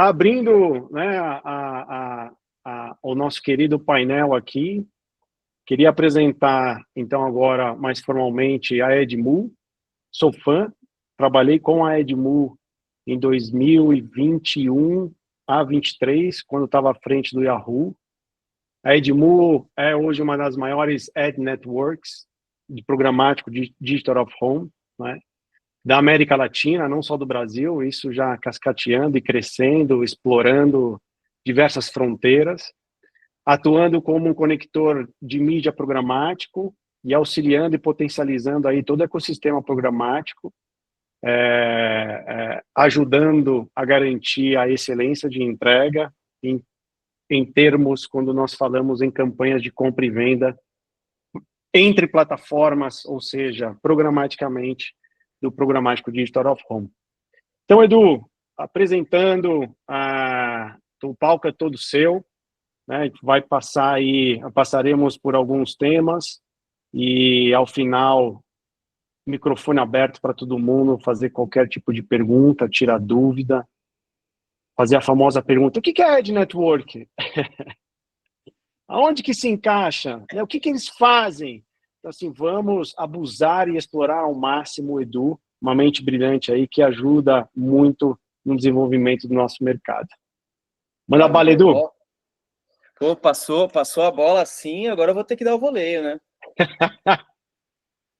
Abrindo, né, o nosso querido painel aqui, queria apresentar, então, agora, mais formalmente, a Edmu. Sou fã, trabalhei com a Edmu em 2021 a 23, quando estava à frente do Yahoo. A Edmu é hoje uma das maiores ad networks de programático de Digital of Home, né, da América Latina, não só do Brasil, isso já cascateando e crescendo, explorando diversas fronteiras, atuando como um conector de mídia programático e auxiliando e potencializando aí todo o ecossistema programático, ajudando a garantir a excelência de entrega em termos, quando nós falamos em campanhas de compra e venda entre plataformas, ou seja, programaticamente, do programático Digital of Home. Então, Edu, apresentando, o palco é todo seu, né? Vai passar aí, passaremos por alguns temas e, ao final, microfone aberto para todo mundo fazer qualquer tipo de pergunta, tirar dúvida, fazer a famosa pergunta: o que é Ad Network? Aonde que se encaixa? O que eles fazem? Então, assim, vamos abusar e explorar ao máximo o Edu, uma mente brilhante aí que ajuda muito no desenvolvimento do nosso mercado. Manda bala, Edu. Pô, passou a bola sim, agora eu vou ter que dar o voleio, né?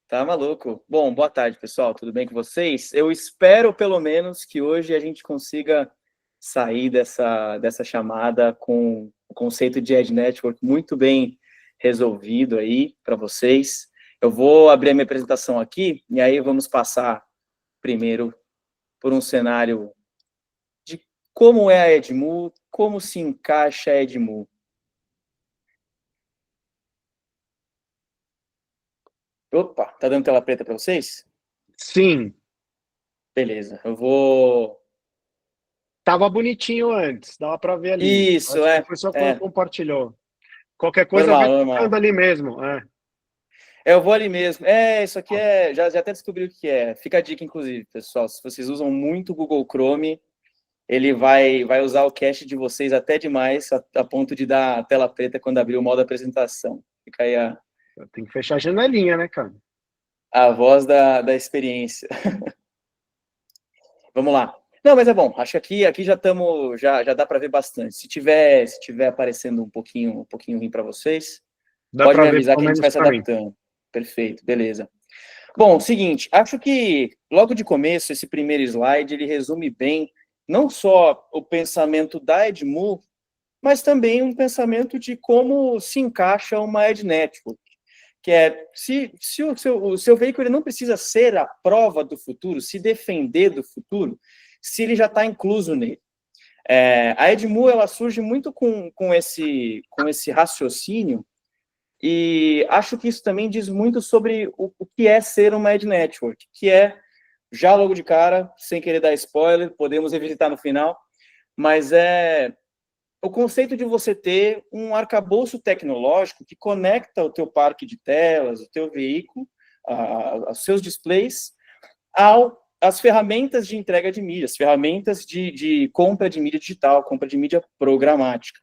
Tá maluco. Bom, boa tarde, pessoal, tudo bem com vocês? Eu espero, pelo menos, que hoje a gente consiga sair dessa chamada com o conceito de Ad Network muito bem resolvido aí para vocês. Eu vou abrir a minha apresentação aqui, e aí vamos passar primeiro por um cenário de como é a Edmu, como se encaixa a Edmu. Opa, tá dando tela preta para vocês? Sim. Beleza, eu vou... Tava bonitinho antes, dava para ver ali. Isso, Acho que foi só quando compartilhou. Qualquer coisa vai tocando ali mesmo. Eu vou ali mesmo. Isso aqui já até descobri o que é. Fica a dica, inclusive, pessoal. Se vocês usam muito o Google Chrome, ele vai usar o cache de vocês até demais, a ponto de dar a tela preta quando abrir o modo apresentação. Fica aí Tem que fechar a janelinha, né, cara? A voz da experiência. Vamos lá. Não, mas é bom. Acho que aqui já estamos, já dá para ver bastante. Se tiver aparecendo um pouquinho ruim para vocês, pode me avisar que a gente vai se adaptando. Perfeito, beleza. Bom, seguinte, acho que logo de começo, esse primeiro slide, ele resume bem não só o pensamento da Edmu, mas também um pensamento de como se encaixa uma Ad Network, que é, se o seu veículo ele não precisa ser a prova do futuro, se defender do futuro, se ele já está incluso nele. A Edmu, ela surge muito com esse raciocínio, e acho que isso também diz muito sobre o que é ser uma Ad Network, que é, já logo de cara, sem querer dar spoiler, podemos revisitar no final, mas é o conceito de você ter um arcabouço tecnológico que conecta o teu parque de telas, o teu veículo, os seus displays, às ferramentas de entrega de mídia, as ferramentas de compra de mídia digital, compra de mídia programática.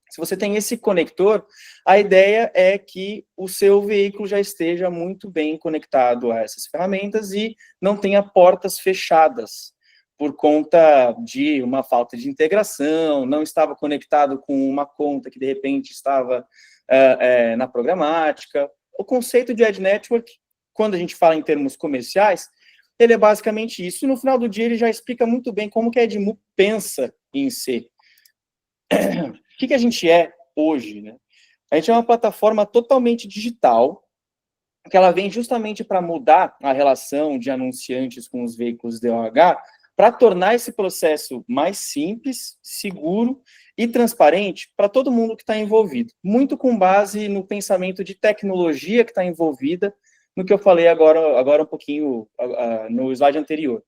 Se você tem esse conector, a ideia é que o seu veículo já esteja muito bem conectado a essas ferramentas e não tenha portas fechadas por conta de uma falta de integração, não estava conectado com uma conta que, de repente, estava na programática. O conceito de Ad Network, quando a gente fala em termos comerciais, ele é basicamente isso. E, no final do dia, ele já explica muito bem como que a Edmu pensa em ser. O que a gente é hoje, né? A gente é uma plataforma totalmente digital, que ela vem justamente para mudar a relação de anunciantes com os veículos DOH, para tornar esse processo mais simples, seguro e transparente para todo mundo que está envolvido. Muito com base no pensamento de tecnologia que está envolvida, no que eu falei agora um pouquinho no slide anterior.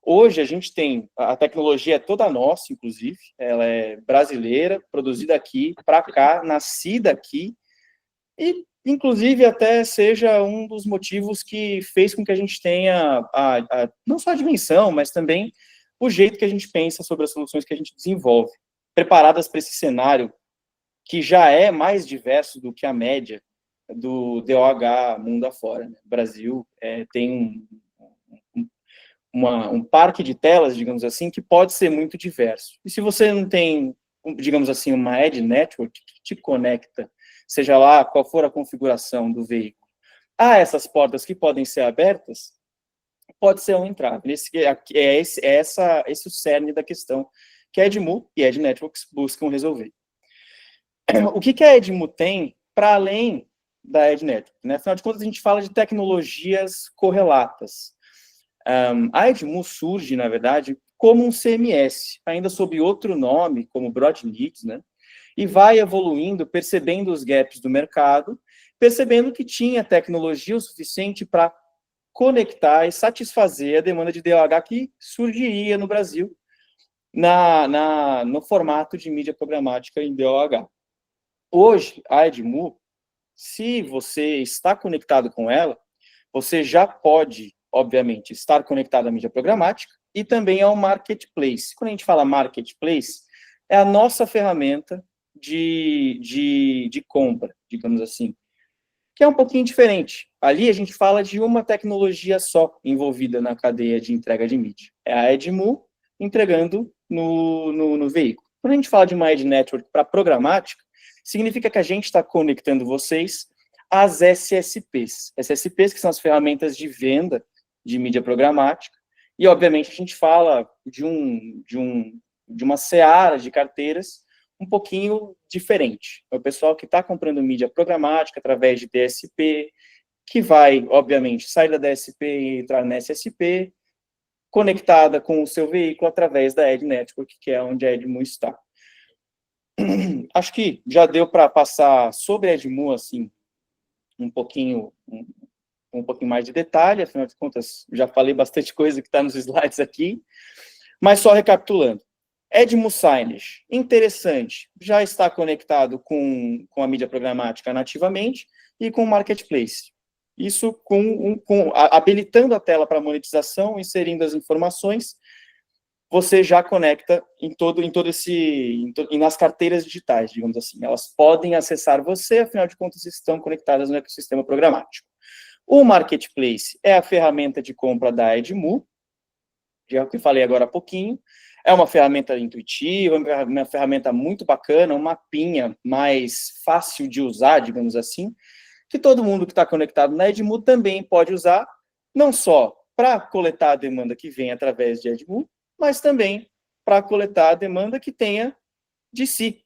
Hoje, a gente tem, a tecnologia é toda nossa, inclusive, ela é brasileira, produzida aqui, para cá, nascida aqui, e, inclusive, até seja um dos motivos que fez com que a gente tenha não só a dimensão, mas também o jeito que a gente pensa sobre as soluções que a gente desenvolve, preparadas para esse cenário que já é mais diverso do que a média do DOH mundo afora, né? O Brasil tem um parque de telas, digamos assim, que pode ser muito diverso. E se você não tem, digamos assim, uma edge network que te conecta, seja lá qual for a configuração do veículo, a essas portas que podem ser abertas, pode ser um entrave. Esse o cerne da questão que a Edmu e a Edge Networks buscam resolver. O que a Edmu tem para além da Edge Network? Né? Afinal de contas, a gente fala de tecnologias correlatas. A Edmu surge, na verdade, como um CMS, ainda sob outro nome, como Broadleads, né? E vai evoluindo, percebendo os gaps do mercado, percebendo que tinha tecnologia o suficiente para conectar e satisfazer a demanda de DOH que surgiria no Brasil no formato de mídia programática em DOH. Hoje, a Edmu, se você está conectado com ela, você já pode, obviamente, estar conectado à mídia programática e também ao marketplace. Quando a gente fala marketplace, é a nossa ferramenta de compra, digamos assim, que é um pouquinho diferente. Ali a gente fala de uma tecnologia só envolvida na cadeia de entrega de mídia. É a Edmu entregando no veículo. Quando a gente fala de uma Edge Network para programática, significa que a gente está conectando vocês às SSPs. SSPs que são as ferramentas de venda de mídia programática. E, obviamente, a gente fala de uma seara de carteiras um pouquinho diferente. É o pessoal que está comprando mídia programática através de DSP, que vai, obviamente, sair da DSP e entrar na SSP, conectada com o seu veículo através da Edge Network, que é onde a Edmu está. Acho que já deu para passar sobre a Edmu, assim, um pouquinho mais de detalhe, afinal de contas, já falei bastante coisa que está nos slides aqui, mas só recapitulando. Edmu Signage, interessante, já está conectado com a mídia programática nativamente e com o Marketplace. Isso habilitando a tela para monetização, inserindo as informações, você já conecta nas carteiras digitais, digamos assim. Elas podem acessar você, afinal de contas, estão conectadas no ecossistema programático. O Marketplace é a ferramenta de compra da Edmu, já que eu falei agora há pouquinho. É uma ferramenta intuitiva, uma ferramenta muito bacana, um mapinha mais fácil de usar, digamos assim, que todo mundo que está conectado na Edmu também pode usar, não só para coletar a demanda que vem através de Edmu, mas também para coletar a demanda que tenha de si.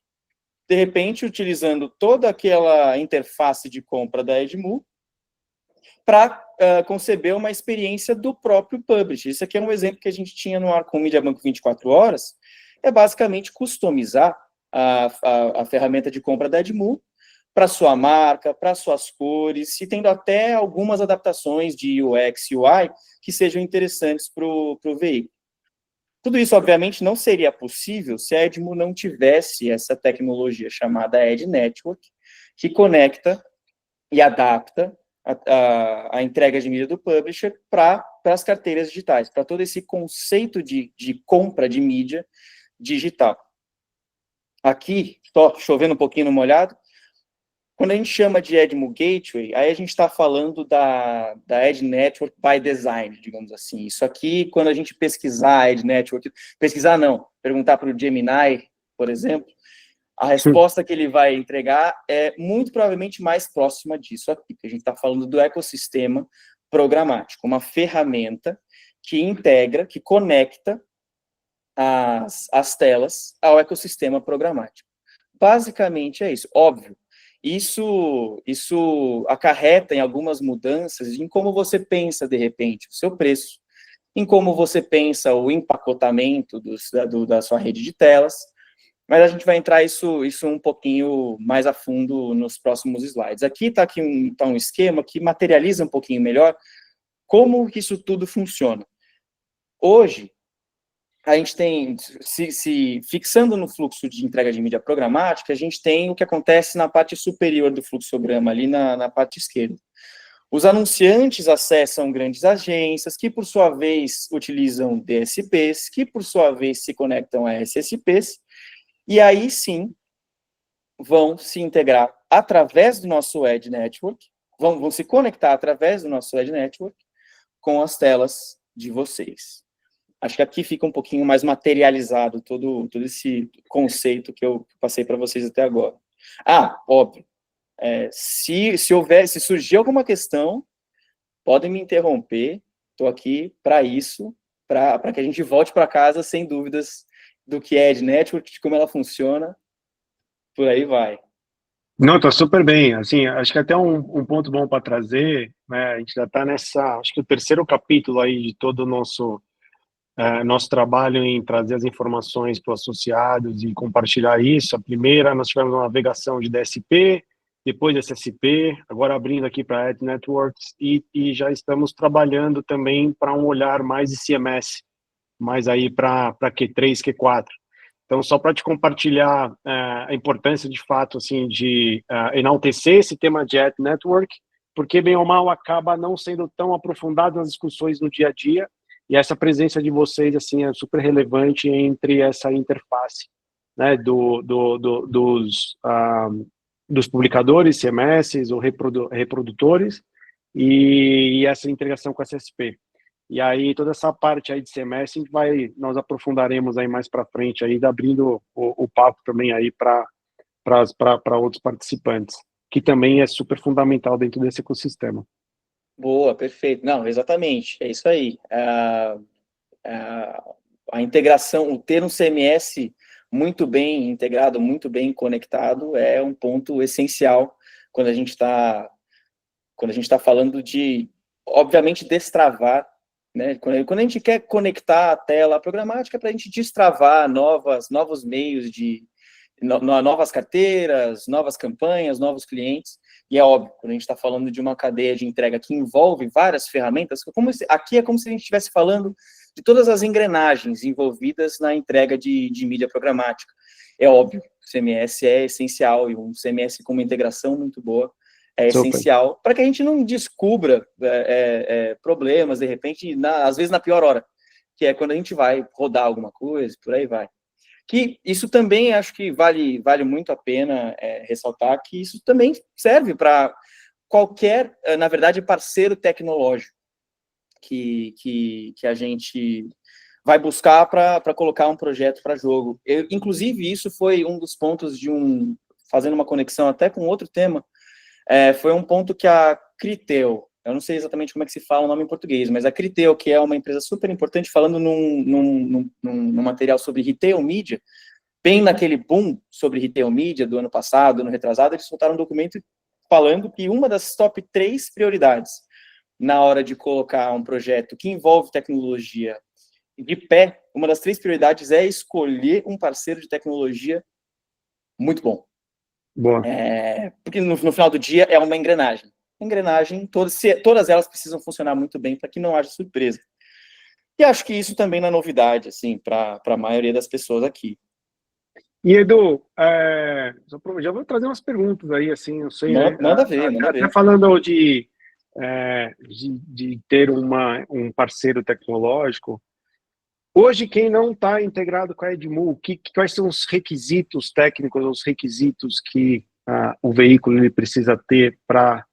De repente, utilizando toda aquela interface de compra da Edmu para conceber uma experiência do próprio publisher. Isso aqui é um exemplo que a gente tinha no ar com o Media Banco 24 horas, é basicamente customizar a ferramenta de compra da Edmu para sua marca, para suas cores, e tendo até algumas adaptações de UX e UI que sejam interessantes para o veículo. Tudo isso, obviamente, não seria possível se a Edmu não tivesse essa tecnologia chamada Edge Network, que conecta e adapta a entrega de mídia do publisher para as carteiras digitais, para todo esse conceito de compra de mídia digital. Aqui, só chovendo um pouquinho no molhado, quando a gente chama de Edmu Gateway, aí a gente está falando da Edge Network by Design, digamos assim. Isso aqui, quando a gente pesquisar a Edge Network, pesquisar não, perguntar para o Gemini, por exemplo, a resposta que ele vai entregar é muito provavelmente mais próxima disso aqui, que a gente está falando do ecossistema programático, uma ferramenta que integra, que conecta as telas ao ecossistema programático. Basicamente é isso. Óbvio, isso acarreta em algumas mudanças em como você pensa, de repente, o seu preço, em como você pensa o empacotamento da sua rede de telas, mas a gente vai entrar isso um pouquinho mais a fundo nos próximos slides. Aqui está um esquema que materializa um pouquinho melhor como isso tudo funciona. Hoje, a gente tem, se fixando no fluxo de entrega de mídia programática, a gente tem o que acontece na parte superior do fluxograma, ali na parte esquerda. Os anunciantes acessam grandes agências, que por sua vez utilizam DSPs, que por sua vez se conectam a SSPs, e aí sim vão se integrar através do nosso Ad Network, vão se conectar através do nosso Ad Network com as telas de vocês. Acho que aqui fica um pouquinho mais materializado todo esse conceito que eu passei para vocês até agora. Óbvio, se surgir alguma questão, podem me interromper, estou aqui para isso, para que a gente volte para casa sem dúvidas do que é Ad Network, de como ela funciona, por aí vai. Não, tá super bem. Assim, acho que até um ponto bom para trazer, né? A gente já está acho que o terceiro capítulo aí de todo o nosso trabalho em trazer as informações para os associados e compartilhar isso. A primeira, nós tivemos uma navegação de DSP, depois SSP, agora abrindo aqui para Ad Networks e já estamos trabalhando também para um olhar mais de CMS, mais aí para Q3, Q4. Então, só para te compartilhar a importância, de fato, assim, de enaltecer esse tema de Ad Network, porque, bem ou mal, acaba não sendo tão aprofundado nas discussões no dia a dia, e essa presença de vocês, assim, é super relevante entre essa interface, né, dos publicadores, CMS, ou reprodutores, e essa integração com a SSP. E aí, toda essa parte aí de CMS, nós aprofundaremos aí mais para frente, aí, abrindo o papo também aí para outros participantes, que também é super fundamental dentro desse ecossistema. Boa, perfeito. Não, exatamente, é isso aí. A integração, o ter um CMS muito bem integrado, muito bem conectado, é um ponto essencial quando a gente está falando de, obviamente, destravar, né? Quando a gente quer conectar a tela programática para a gente destravar novos meios de novas carteiras, novas campanhas, novos clientes, e é óbvio, quando a gente está falando de uma cadeia de entrega que envolve várias ferramentas, aqui é como se a gente estivesse falando de todas as engrenagens envolvidas na entrega de mídia programática. É óbvio, o CMS é essencial, e um CMS com uma integração muito boa é essencial para que a gente não descubra problemas, de repente, às vezes na pior hora, que é quando a gente vai rodar alguma coisa, por aí vai. Que isso também acho que vale muito a pena ressaltar, que isso também serve para qualquer, na verdade, parceiro tecnológico que a gente vai buscar para colocar um projeto para jogo. Inclusive, isso foi um dos pontos fazendo uma conexão até com outro tema, foi um ponto que a Criteo, eu não sei exatamente como é que se fala o nome em português, mas a Criteo, que é uma empresa super importante, falando num material sobre retail media, bem naquele boom sobre retail media do ano passado, ano retrasado, eles soltaram um documento falando que uma das top 3 prioridades na hora de colocar um projeto que envolve tecnologia de pé, uma das 3 prioridades é escolher um parceiro de tecnologia muito bom. Boa. Porque no final do dia é uma engrenagem. Todas elas precisam funcionar muito bem para que não haja surpresa. E acho que isso também não é novidade, assim, para a maioria das pessoas aqui. E, Edu, já vou trazer umas perguntas aí, assim, eu sei... Manda ver. Até falando de ter um parceiro tecnológico, hoje, quem não está integrado com a Edmu, quais são os requisitos técnicos, os requisitos que o veículo ele precisa ter para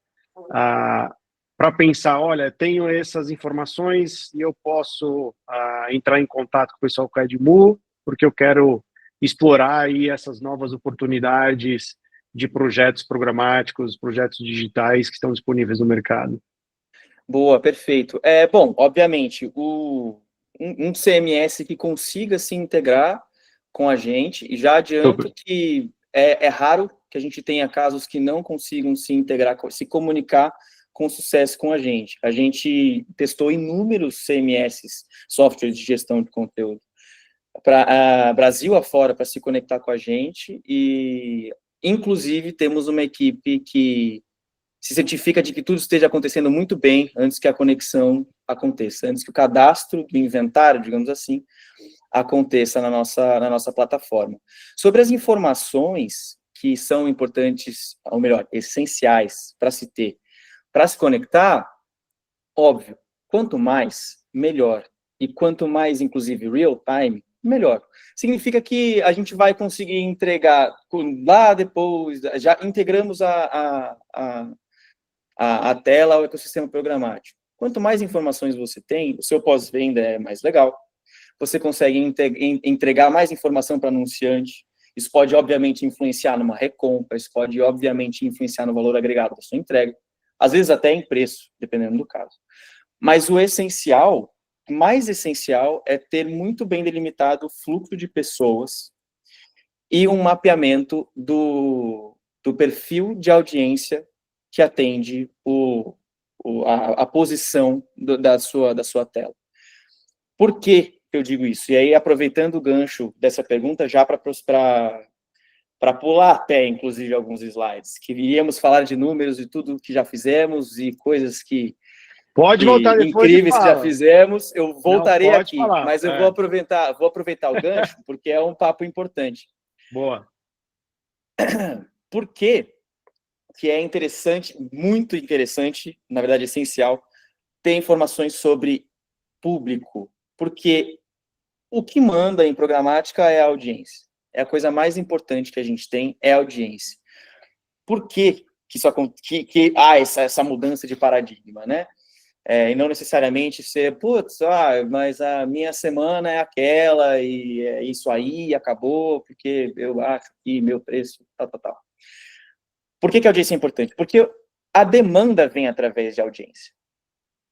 pensar, olha, tenho essas informações e eu posso entrar em contato com o pessoal com a Edmu, porque eu quero explorar aí essas novas oportunidades de projetos programáticos, projetos digitais que estão disponíveis no mercado. Boa, perfeito. Bom, obviamente, um CMS que consiga se integrar com a gente, e já adianto que é raro que a gente tenha casos que não consigam se integrar, se comunicar com sucesso com a gente. A gente testou inúmeros CMS, softwares de gestão de conteúdo, para Brasil afora, para se conectar com a gente, e inclusive temos uma equipe que se certifica de que tudo esteja acontecendo muito bem antes que a conexão aconteça, antes que o cadastro do inventário, digamos assim, aconteça na nossa plataforma. Sobre as informações que são importantes, ou melhor, essenciais para se ter Para se conectar, óbvio, quanto mais, melhor. E quanto mais, inclusive, real time, melhor. Significa que a gente vai conseguir entregar lá depois, já integramos a tela ao ecossistema programático. Quanto mais informações você tem, o seu pós-venda é mais legal. Você consegue entregar mais informação para o anunciante. Isso pode, obviamente, influenciar numa recompra, isso pode, obviamente, influenciar no valor agregado da sua entrega. Às vezes até em preço, dependendo do caso. Mas o essencial, mais essencial, é ter muito bem delimitado o fluxo de pessoas e um mapeamento do perfil de audiência que atende a posição da sua tela. Por que eu digo isso? E aí, aproveitando o gancho dessa pergunta, já para pular até, inclusive, alguns slides, que iríamos falar de números e tudo que já fizemos e coisas Pode voltar depois incríveis que já fizemos, eu voltarei aqui, falar. Mas eu vou aproveitar o gancho, porque é um papo importante. Boa. Por que é interessante, muito interessante, na verdade essencial, ter informações sobre público? Porque o que manda em programática é a audiência. É a coisa mais importante que a gente tem, é a audiência. Por que há essa mudança de paradigma, né? E não necessariamente ser, mas a minha semana é aquela, e é isso aí, acabou, porque eu acho que meu preço, tal. Por que a audiência é importante? Porque a demanda vem através de audiência.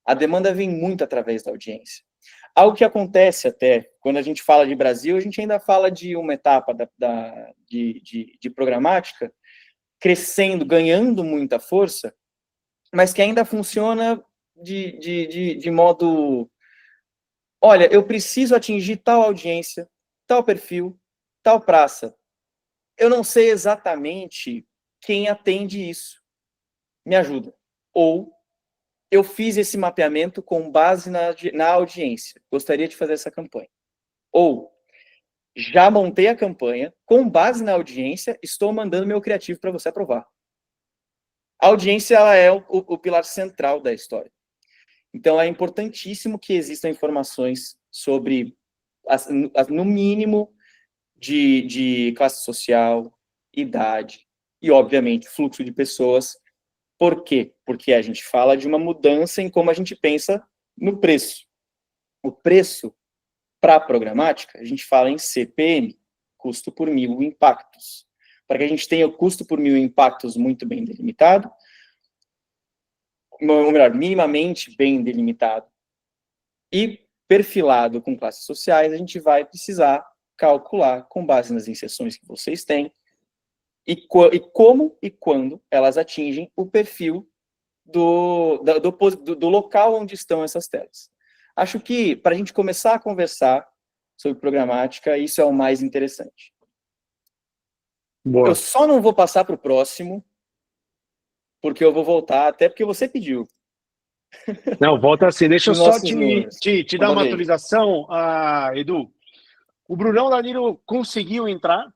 A demanda vem muito através da audiência. Algo que acontece até, quando a gente fala de Brasil, a gente ainda fala de uma etapa de programática crescendo, ganhando muita força, mas que ainda funciona de modo... Olha, eu preciso atingir tal audiência, tal perfil, tal praça. Eu não sei exatamente quem atende isso. Me ajuda. Ou eu fiz esse mapeamento com base na audiência. Gostaria de fazer essa campanha. Ou já montei a campanha, com base na audiência, estou mandando meu criativo para você aprovar. A audiência ela é o pilar central da história. Então, é importantíssimo que existam informações sobre, no mínimo, de classe social, idade e, obviamente, fluxo de pessoas. Por quê? Porque a gente fala de uma mudança em como a gente pensa no preço. O preço, para a programática, a gente fala em CPM, custo por mil impactos. Para que a gente tenha o custo por mil impactos muito bem delimitado, ou melhor, minimamente bem delimitado, e perfilado com classes sociais, a gente vai precisar calcular, com base nas inserções que vocês têm, e como e quando elas atingem o perfil do local onde estão essas telas. Acho que, para a gente começar a conversar sobre programática, isso é o mais interessante. Boa. Eu só não vou passar para o próximo, porque eu vou voltar, até porque você pediu. Não, volta assim. Deixa eu só te dar uma atualização, Edu. O Brunão Danilo conseguiu entrar,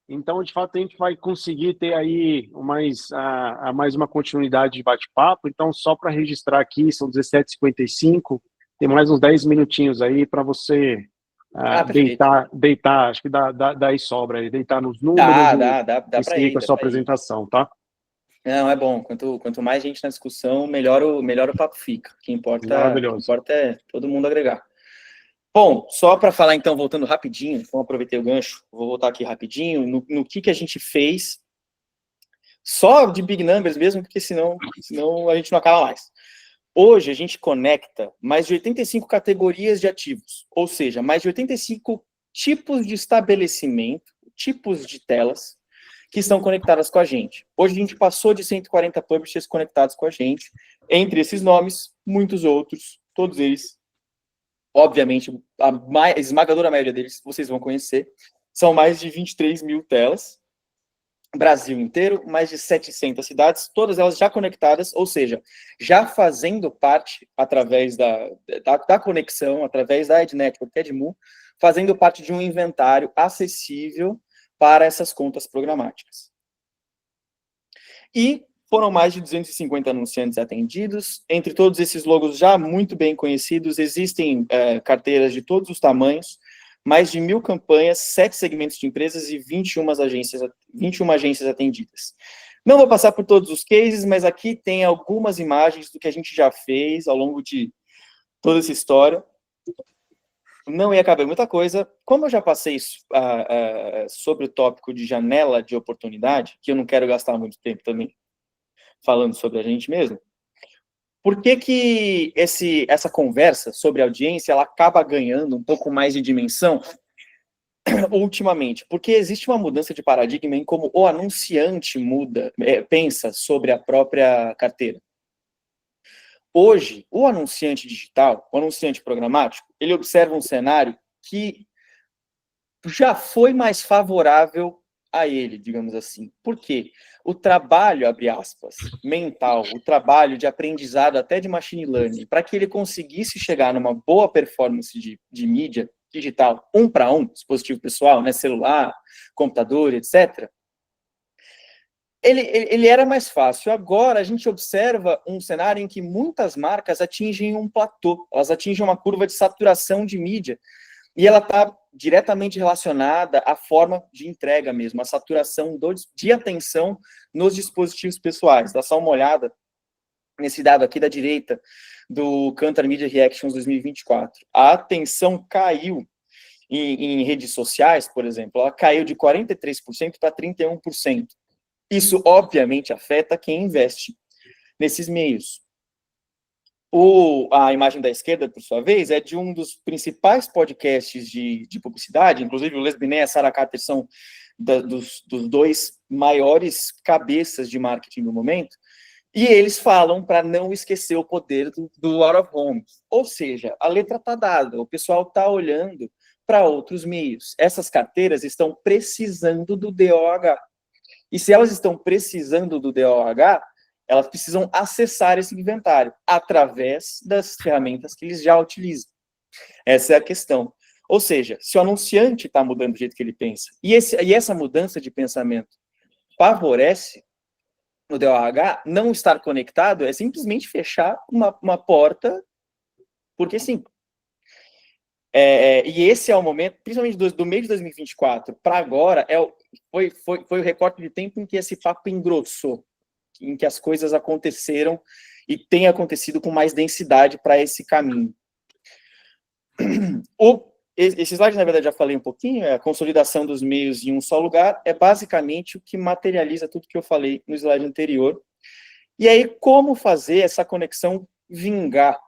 então, de fato, a gente vai conseguir ter aí mais uma continuidade de bate-papo. Então, só para registrar aqui, são 17h55, tem mais uns 10 minutinhos aí para você deitar, acho que daí sobra aí, deitar nos números dá e seguir com a sua apresentação, tá? Não, é bom. Quanto mais gente na discussão, melhor o papo fica. O que importa é todo mundo agregar. Bom, só para falar, então, voltando rapidinho, então aproveitei o gancho, vou voltar aqui rapidinho, no que a gente fez, só de big numbers mesmo, porque senão a gente não acaba mais. Hoje, a gente conecta mais de 85 categorias de ativos, ou seja, mais de 85 tipos de estabelecimento, tipos de telas, que estão conectadas com a gente. Hoje, a gente passou de 140 publishers conectados com a gente, entre esses nomes, muitos outros, todos eles, obviamente, a esmagadora maioria deles vocês vão conhecer, são mais de 23 mil telas, Brasil inteiro, mais de 700 cidades, todas elas já conectadas, ou seja, já fazendo parte, através da conexão, através da EdNetwork, Edmu, fazendo parte de um inventário acessível para essas contas programáticas. E Foram mais de 250 anunciantes atendidos. Entre todos esses logos já muito bem conhecidos, existem carteiras de todos os tamanhos, mais de 1.000 campanhas, 7 segmentos de empresas e 21 agências atendidas. Não vou passar por todos os cases, mas aqui tem algumas imagens do que a gente já fez ao longo de toda essa história. Não ia caber muita coisa. Como eu já passei sobre o tópico de janela de oportunidade, que eu não quero gastar muito tempo também falando sobre a gente mesmo, por que essa conversa sobre audiência ela acaba ganhando um pouco mais de dimensão ultimamente? Porque existe uma mudança de paradigma em como o anunciante pensa sobre a própria carteira. Hoje, o anunciante digital, o anunciante programático, ele observa um cenário que já foi mais favorável a ele, digamos assim. Por quê? O trabalho, abre aspas, mental, o trabalho de aprendizado até de machine learning, para que ele conseguisse chegar numa boa performance de mídia digital, 1 para 1, dispositivo pessoal, né, celular, computador, etc., ele era mais fácil. Agora, a gente observa um cenário em que muitas marcas atingem um platô, elas atingem uma curva de saturação de mídia, e ela está diretamente relacionada à forma de entrega mesmo, a saturação de atenção nos dispositivos pessoais. Dá só uma olhada nesse dado aqui da direita, do Kantar Media Reactions 2024. A atenção caiu em redes sociais, por exemplo, ela caiu de 43% para 31%. Isso, obviamente, afeta quem investe nesses meios. A imagem da esquerda, por sua vez, é de um dos principais podcasts de publicidade, inclusive o Les Binet e a Sarah Carter são dos 2 maiores cabeças de marketing no momento, e eles falam para não esquecer o poder do out of home. Ou seja, a letra está dada, o pessoal está olhando para outros meios. Essas carteiras estão precisando do DOH. E se elas estão precisando do DOH, elas precisam acessar esse inventário através das ferramentas que eles já utilizam. Essa é a questão. Ou seja, se o anunciante está mudando do jeito que ele pensa, e essa mudança de pensamento favorece o DOH, não estar conectado é simplesmente fechar uma porta, porque sim. E esse é o momento, principalmente do mês de 2024 para agora, foi o recorte de tempo em que esse papo engrossou, em que as coisas aconteceram e tem acontecido com mais densidade para esse caminho. Esse slide, na verdade, já falei um pouquinho, a consolidação dos meios em um só lugar, é basicamente o que materializa tudo que eu falei no slide anterior. E aí, como fazer essa conexão vingar,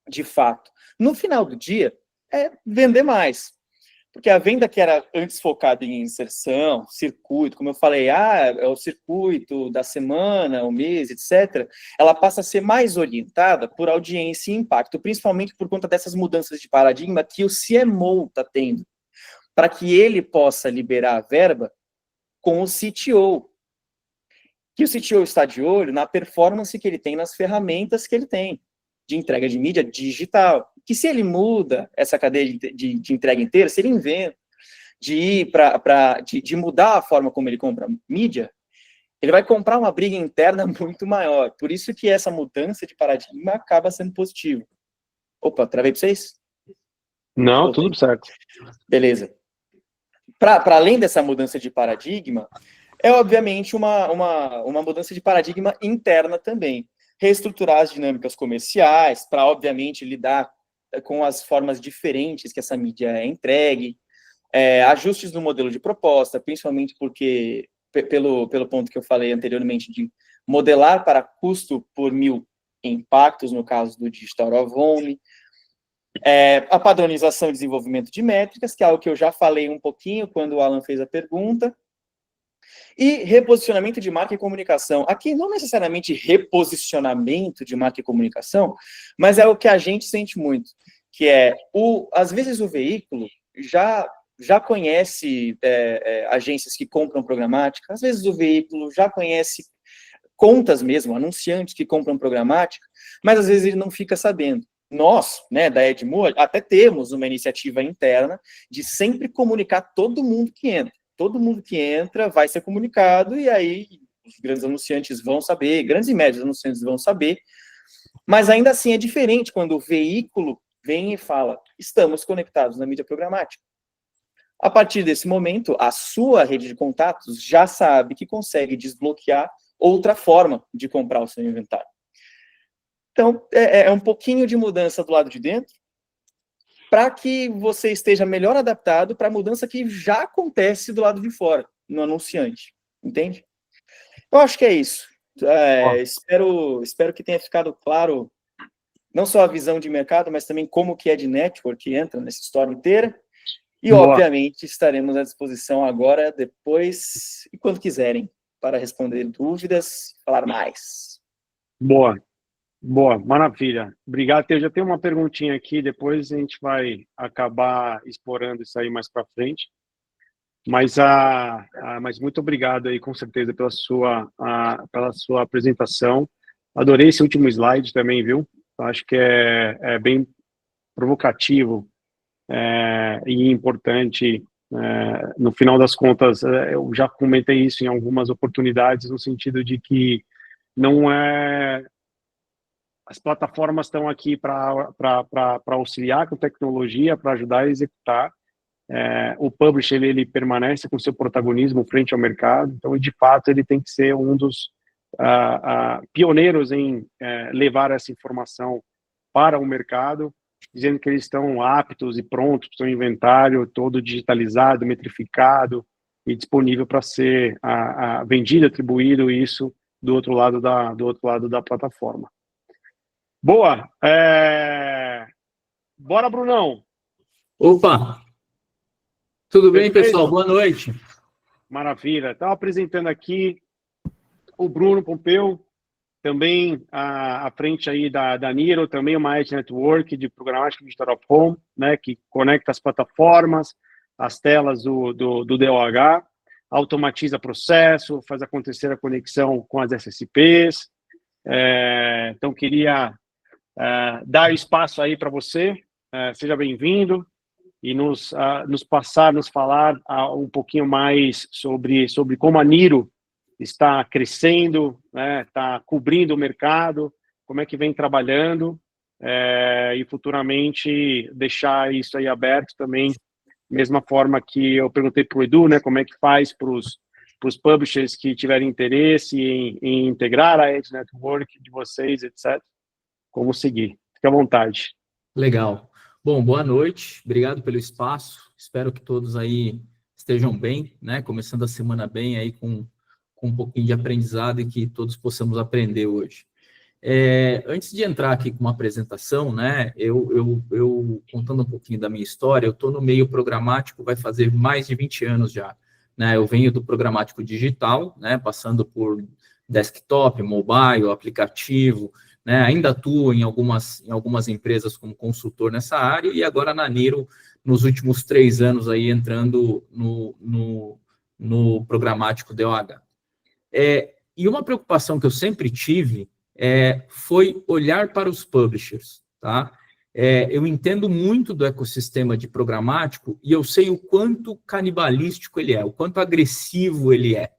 de fato? No final do dia, é vender mais. Porque a venda que era antes focada em inserção, circuito, como eu falei, é o circuito da semana, o mês, etc., ela passa a ser mais orientada por audiência e impacto, principalmente por conta dessas mudanças de paradigma que o CMO está tendo, para que ele possa liberar a verba com o CTO. Que o CTO está de olho na performance que ele tem, nas ferramentas que ele tem de entrega de mídia digital. Que se ele muda essa cadeia de entrega inteira, se ele inventa de mudar a forma como ele compra mídia, ele vai comprar uma briga interna muito maior. Por isso que essa mudança de paradigma acaba sendo positiva. Opa, travei para vocês? Não, tudo certo. Beleza. Para além dessa mudança de paradigma, é obviamente uma mudança de paradigma interna também. Reestruturar as dinâmicas comerciais, para, obviamente, lidar com as formas diferentes que essa mídia é entregue, ajustes no modelo de proposta, principalmente porque, pelo ponto que eu falei anteriormente, de modelar para custo por 1.000 impactos, no caso do Digital Out of Home, a padronização e desenvolvimento de métricas, que é algo que eu já falei um pouquinho quando o Alan fez a pergunta, e reposicionamento de marca e comunicação. Aqui não necessariamente reposicionamento de marca e comunicação, mas é o que a gente sente muito, que às vezes o veículo já conhece agências que compram programática, às vezes o veículo já conhece contas mesmo, anunciantes que compram programática, mas às vezes ele não fica sabendo. Nós, da Edmu, até temos uma iniciativa interna de sempre comunicar todo mundo que entra. Todo mundo que entra vai ser comunicado, e aí os grandes anunciantes vão saber, grandes e médios anunciantes vão saber, mas ainda assim é diferente quando o veículo vem e fala, estamos conectados na mídia programática. A partir desse momento, a sua rede de contatos já sabe que consegue desbloquear outra forma de comprar o seu inventário. Então, é um pouquinho de mudança do lado de dentro, para que você esteja melhor adaptado para a mudança que já acontece do lado de fora, no anunciante, entende? Eu acho que é isso. Espero que tenha ficado claro, não só a visão de mercado, mas também como que a Edge Network entra nessa história inteira. E, obviamente, estaremos à disposição agora, depois, e quando quiserem, para responder dúvidas, falar mais. Boa, maravilha. Obrigado. Eu já tenho uma perguntinha aqui, depois a gente vai acabar explorando isso aí mais para frente. Mas muito obrigado aí, com certeza, pela sua apresentação. Adorei esse último slide também, viu? Acho que é bem provocativo e importante. No final das contas, eu já comentei isso em algumas oportunidades, no sentido de que não é... As plataformas estão aqui para auxiliar com tecnologia, para ajudar a executar. O publisher ele permanece com seu protagonismo frente ao mercado, então, de fato, ele tem que ser um dos pioneiros em levar essa informação para o mercado, dizendo que eles estão aptos e prontos para o seu inventário todo digitalizado, metrificado e disponível para ser vendido, atribuído isso do outro lado da plataforma. Boa! Bora, Brunão! Opa! Tudo bem, pessoal? Boa noite. Maravilha. Estava apresentando aqui o Bruno Pompeu, também à frente aí da Niro, também uma Edge Network de Programmatic Digital of Home, né, que conecta as plataformas, as telas do DOH, automatiza processo, faz acontecer a conexão com as SSPs. Então, queria dar espaço aí para você. Seja bem-vindo e nos falar um pouquinho mais sobre como a Niro está crescendo, né, está cobrindo o mercado, como é que vem trabalhando, e futuramente deixar isso aí aberto também, mesma forma que eu perguntei para o Edu, né, como é que faz para os publishers que tiverem interesse em integrar a Edge Network de vocês, etc. Como seguir. Fique à vontade. Legal. Bom, boa noite. Obrigado pelo espaço. Espero que todos aí estejam bem, né? Começando a semana bem aí com um pouquinho de aprendizado e que todos possamos aprender hoje. Antes de entrar aqui com uma apresentação, né? Eu contando um pouquinho da minha história, eu estou no meio programático, vai fazer mais de 20 anos já, né? Eu venho do programático digital, né? Passando por desktop, mobile, aplicativo, né, ainda atuo em algumas empresas como consultor nessa área e agora na Niro, nos últimos 3 anos, aí, entrando no programático DOH. E uma preocupação que eu sempre tive foi olhar para os publishers. Tá? Eu entendo muito do ecossistema de programático e eu sei o quanto canibalístico ele é, o quanto agressivo ele é.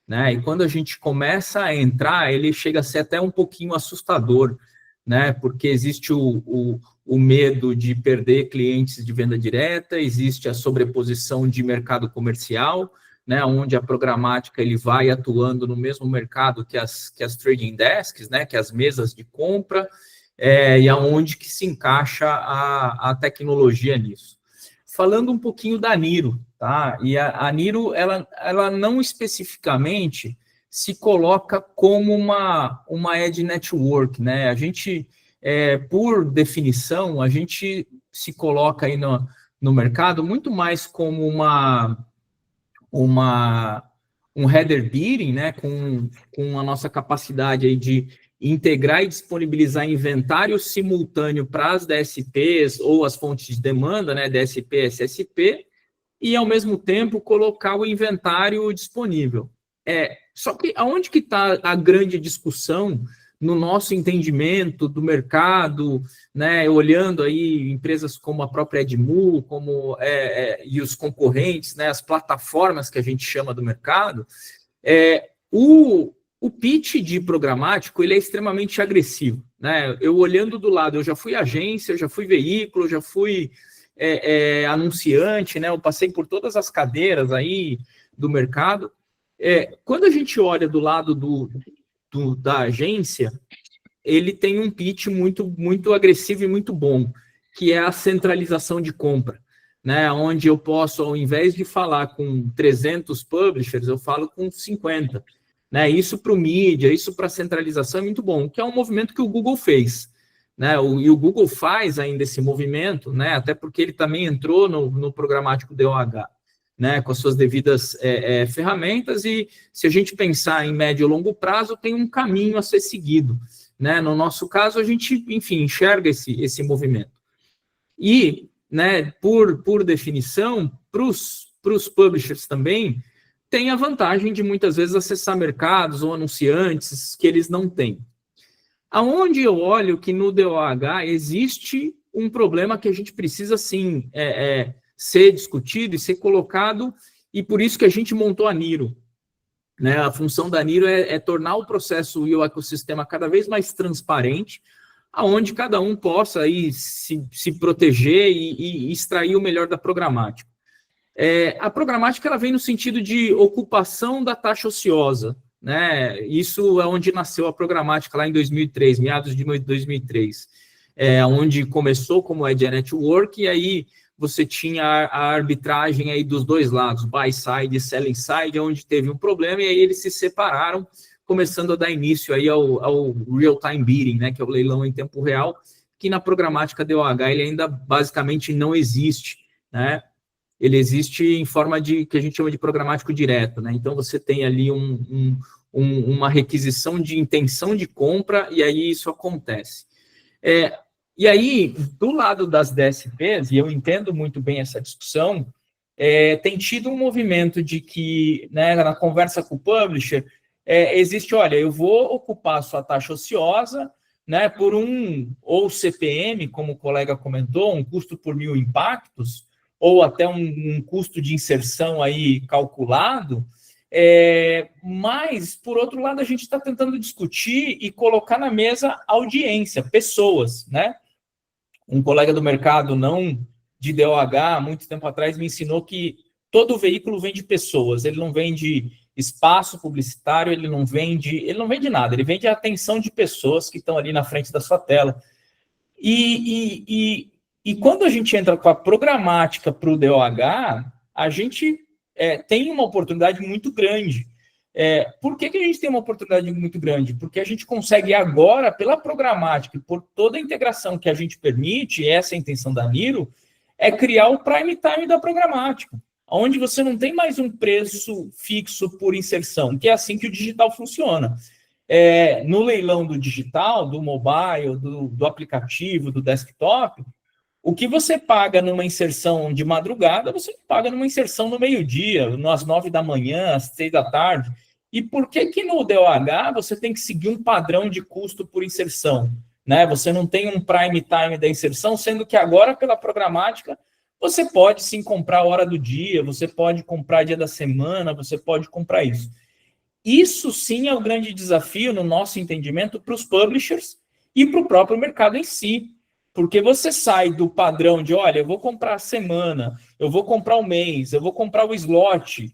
Né? E quando a gente começa a entrar, ele chega a ser até um pouquinho assustador, né? Porque existe o medo de perder clientes de venda direta, existe a sobreposição de mercado comercial, né? Onde a programática ele vai atuando no mesmo mercado que as trading desks, né? Que as mesas de compra, e aonde que se encaixa a tecnologia nisso. Falando um pouquinho da Niro, tá? E a Niro, ela não especificamente se coloca como uma Edge Network, né? A gente, por definição, a gente se coloca aí no mercado muito mais como um header bidding, né? Com a nossa capacidade aí de integrar e disponibilizar inventário simultâneo para as DSPs ou as fontes de demanda, né, DSP, SSP, e, ao mesmo tempo, colocar o inventário disponível. Só que aonde que está a grande discussão no nosso entendimento do mercado, né, olhando aí empresas como a própria Edmu, e os concorrentes, né, as plataformas que a gente chama do mercado, O pitch de programático, ele é extremamente agressivo, né? Eu olhando do lado, eu já fui agência, eu já fui veículo, já fui anunciante, né? Eu passei por todas as cadeiras aí do mercado. Quando a gente olha do lado da agência, ele tem um pitch muito, muito agressivo e muito bom, que é a centralização de compra, né? Onde eu posso, ao invés de falar com 300 publishers, eu falo com 50. Né, isso para o mídia, isso para a centralização é muito bom, que é um movimento que o Google fez. Né, e o Google faz ainda esse movimento, né, até porque ele também entrou no programático DOH, né, com as suas devidas ferramentas, e se a gente pensar em médio e longo prazo, tem um caminho a ser seguido. Né, no nosso caso, a gente, enfim, enxerga esse movimento. E, né, por definição, para os publishers também, tem a vantagem de muitas vezes acessar mercados ou anunciantes que eles não têm. Aonde eu olho que no DOH existe um problema que a gente precisa, sim, ser discutido e ser colocado, e por isso que a gente montou a Niro. Né? A função da Niro é tornar o processo e o ecossistema cada vez mais transparente, aonde cada um possa aí se proteger e extrair o melhor da programática. A programática ela vem no sentido de ocupação da taxa ociosa, né? Isso é onde nasceu a programática lá em 2003, meados de 2003, onde começou como Ad Network, e aí você tinha a arbitragem aí dos dois lados, buy side e selling side, onde teve um problema, e aí eles se separaram, começando a dar início aí ao real-time bidding, né? Que é o leilão em tempo real, que na programática DOH ele ainda basicamente não existe, né? Ele existe em forma de que a gente chama de programático direto, né? Então você tem ali uma requisição de intenção de compra, e aí isso acontece. E aí, do lado das DSPs, e eu entendo muito bem essa discussão, tem tido um movimento de que, né, na conversa com o publisher, existe, olha, eu vou ocupar a sua taxa ociosa, né, por ou CPM, como o colega comentou, um custo por 1.000 impactos, ou até um custo de inserção aí calculado, mas, por outro lado, a gente está tentando discutir e colocar na mesa audiência, pessoas, né? Um colega do mercado, não de DOH, muito tempo atrás, me ensinou que todo veículo vende pessoas, ele não vende espaço publicitário, ele não vende nada, ele vende a atenção de pessoas que estão ali na frente da sua tela. E quando a gente entra com a programática para o DOH, a gente tem uma oportunidade muito grande. Por que a gente tem uma oportunidade muito grande? Porque a gente consegue agora, pela programática e por toda a integração que a gente permite, essa é a intenção da Niro, criar o prime time da programática, onde você não tem mais um preço fixo por inserção, que é assim que o digital funciona. No leilão do digital, do mobile, do aplicativo, do desktop, o que você paga numa inserção de madrugada, você paga numa inserção no meio-dia, às 9 da manhã, às 6 da tarde. E por que no DOH você tem que seguir um padrão de custo por inserção? Né? Você não tem um prime time da inserção, sendo que agora, pela programática, você pode sim comprar a hora do dia, você pode comprar dia da semana, você pode comprar isso. Isso sim é o grande desafio, no nosso entendimento, para os publishers e para o próprio mercado em si. Porque você sai do padrão de, olha, eu vou comprar a semana, eu vou comprar o mês, eu vou comprar o slot,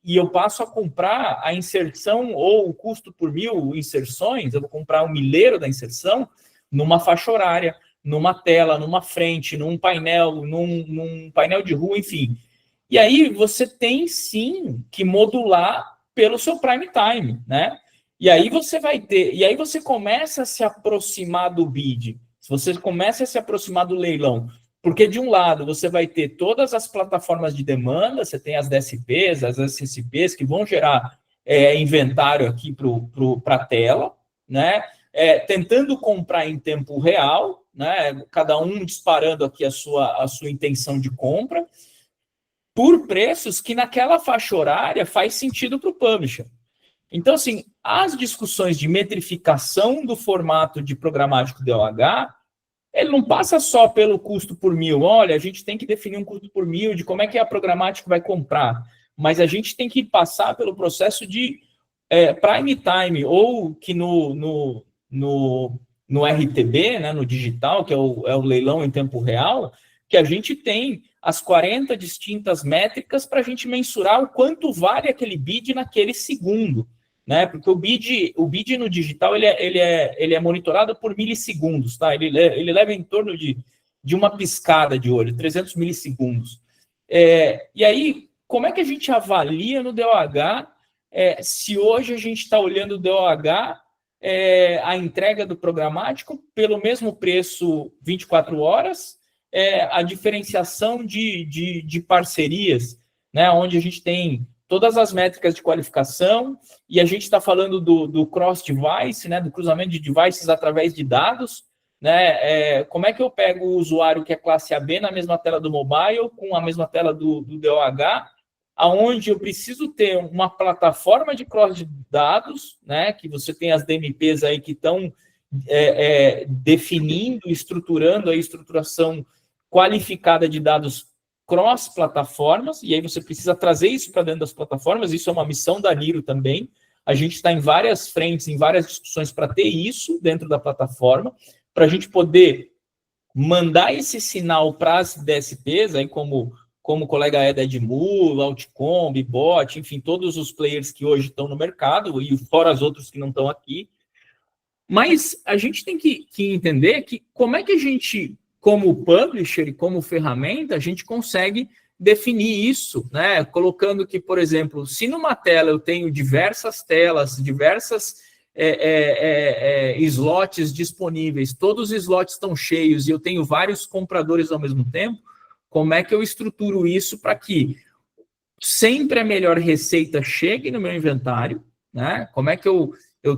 e eu passo a comprar a inserção ou o custo por 1.000 inserções, eu vou comprar o milheiro da inserção numa faixa horária, numa tela, numa frente, num painel, num painel de rua, enfim. E aí você tem, sim, que modular pelo seu prime time, né? E aí você começa a se aproximar do bid, você começa a se aproximar do leilão, porque de um lado você vai ter todas as plataformas de demanda, você tem as DSPs, as SSPs, que vão gerar inventário aqui para a tela, né? Tentando comprar em tempo real, né? Cada um disparando aqui a sua intenção de compra, por preços que naquela faixa horária faz sentido para o publisher. Então, assim, as discussões de metrificação do formato de programático DOH, ele não passa só pelo custo por 1.000. Olha, a gente tem que definir um custo por 1.000, de como é que a programática vai comprar. Mas a gente tem que passar pelo processo de prime time, ou que no RTB, né, no digital, que é o leilão em tempo real, que a gente tem as 40 distintas métricas para a gente mensurar o quanto vale aquele bid naquele segundo, né? Porque o bid no digital ele é monitorado por milissegundos, tá? Ele leva em torno de uma piscada de olho, 300 milissegundos. E aí, como é que a gente avalia no DOH se hoje a gente está olhando o DOH, a entrega do programático pelo mesmo preço 24 horas, a diferenciação de parcerias, né, onde a gente tem todas as métricas de qualificação, e a gente está falando do cross-device, né, do cruzamento de devices através de dados, né, como é que eu pego o usuário que é classe AB na mesma tela do mobile, com a mesma tela do DOH, aonde eu preciso ter uma plataforma de cross-dados, né, que você tem as DMPs aí que estão definindo, estruturando a estruturação qualificada de dados cross-plataformas, e aí você precisa trazer isso para dentro das plataformas, isso é uma missão da Niro também, a gente está em várias frentes, em várias discussões para ter isso dentro da plataforma, para a gente poder mandar esse sinal para as DSPs, aí como o colega da Edmu, Outcom, Bot, enfim, todos os players que hoje estão no mercado, e fora os outros que não estão aqui. Mas a gente tem que entender que como é que a gente, como publisher e como ferramenta, a gente consegue definir isso, né? Colocando que, por exemplo, se numa tela eu tenho diversas telas, diversas slots disponíveis, todos os slots estão cheios e eu tenho vários compradores ao mesmo tempo, como é que eu estruturo isso para que sempre a melhor receita chegue no meu inventário, né? Como é que eu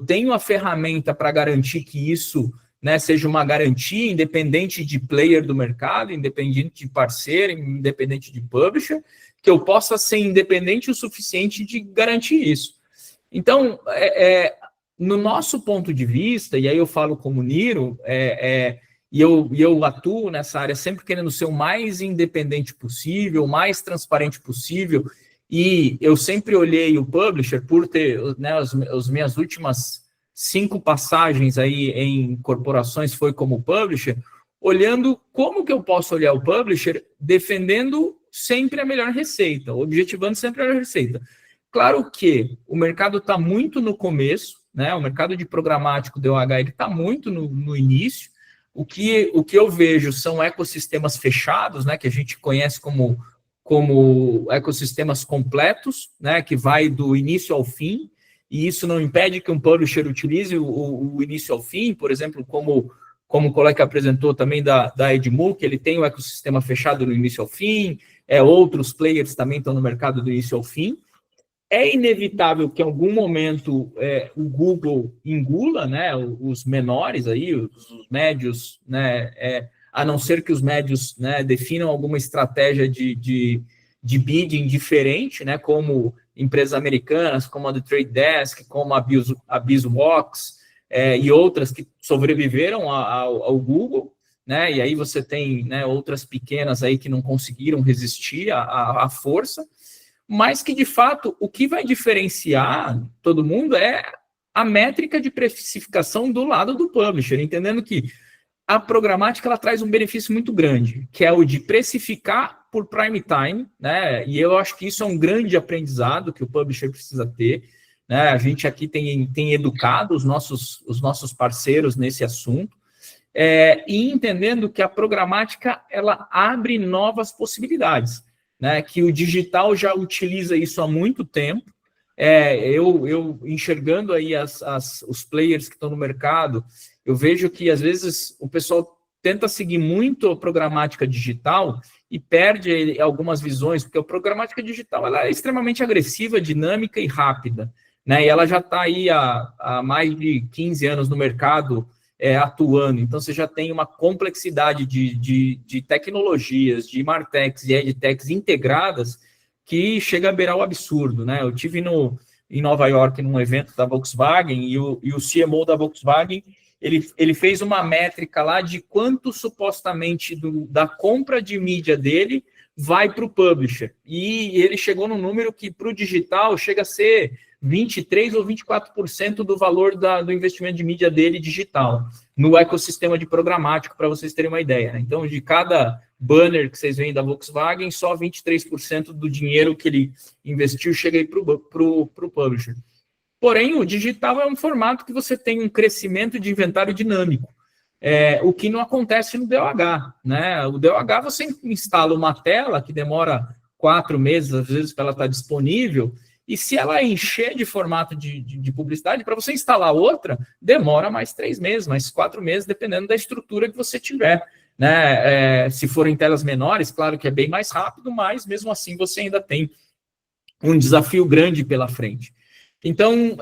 tenho a ferramenta para garantir que isso, né, seja uma garantia independente de player do mercado, independente de parceiro, independente de publisher, que eu possa ser independente o suficiente de garantir isso. Então, no nosso ponto de vista, e aí eu falo como Niro, e eu atuo nessa área sempre querendo ser o mais independente possível, o mais transparente possível, e eu sempre olhei o publisher por ter, né, as minhas últimas 5 passagens aí em corporações foi como publisher, olhando como que eu posso olhar o publisher defendendo sempre a melhor receita, objetivando sempre a melhor receita. Claro que o mercado está muito no começo, né, o mercado de programático DOH está muito no início. O que eu vejo são ecossistemas fechados, né, que a gente conhece como ecossistemas completos, né, que vai do início ao fim, e isso não impede que um publisher utilize o início ao fim, por exemplo, como o colega apresentou também da Edmu, que ele tem o ecossistema fechado do início ao fim, outros players também estão no mercado do início ao fim. É inevitável que em algum momento o Google engula, né, os menores, aí, os médios, né, a não ser que os médios, né, definam alguma estratégia de bidding diferente, né, como empresas americanas, como a The Trade Desk, como a BizWalks, e outras que sobreviveram ao Google, né, e aí você tem, né, outras pequenas aí que não conseguiram resistir à força, mas que, de fato, o que vai diferenciar todo mundo é a métrica de precificação do lado do publisher, entendendo que a programática ela traz um benefício muito grande, que é o de precificar por prime time, né? E eu acho que isso é um grande aprendizado que o publisher precisa ter, né? A gente aqui tem educado os nossos parceiros nesse assunto, e entendendo que a programática ela abre novas possibilidades, né, que o digital já utiliza isso há muito tempo. Eu enxergando aí os players que estão no mercado, eu vejo que, às vezes, o pessoal tenta seguir muito a programática digital e perde algumas visões, porque a programática digital ela é extremamente agressiva, dinâmica e rápida, né, e ela já está aí há mais de 15 anos no mercado, atuando, então você já tem uma complexidade de tecnologias, de martechs e edtechs integradas que chega a beirar o absurdo, né? Eu tive em Nova York num evento da Volkswagen e o CMO da Volkswagen ele fez uma métrica lá de quanto supostamente da compra de mídia dele vai para o publisher, e ele chegou num número que para o digital chega a ser 23% ou 24% do valor do investimento de mídia dele digital, no ecossistema de programático, para vocês terem uma ideia. Né? Então, de cada banner que vocês veem da Volkswagen, só 23% do dinheiro que ele investiu chega aí para o publisher. Porém, o digital é um formato que você tem um crescimento de inventário dinâmico, o que não acontece no DOH. Né? O DOH, você instala uma tela que demora 4 meses, às vezes, para ela estar disponível, e se ela encher de formato de publicidade, para você instalar outra, demora mais 3 meses, mais 4 meses, dependendo da estrutura que você tiver. Né? Se forem telas menores, claro que é bem mais rápido, mas mesmo assim você ainda tem um desafio grande pela frente. Então,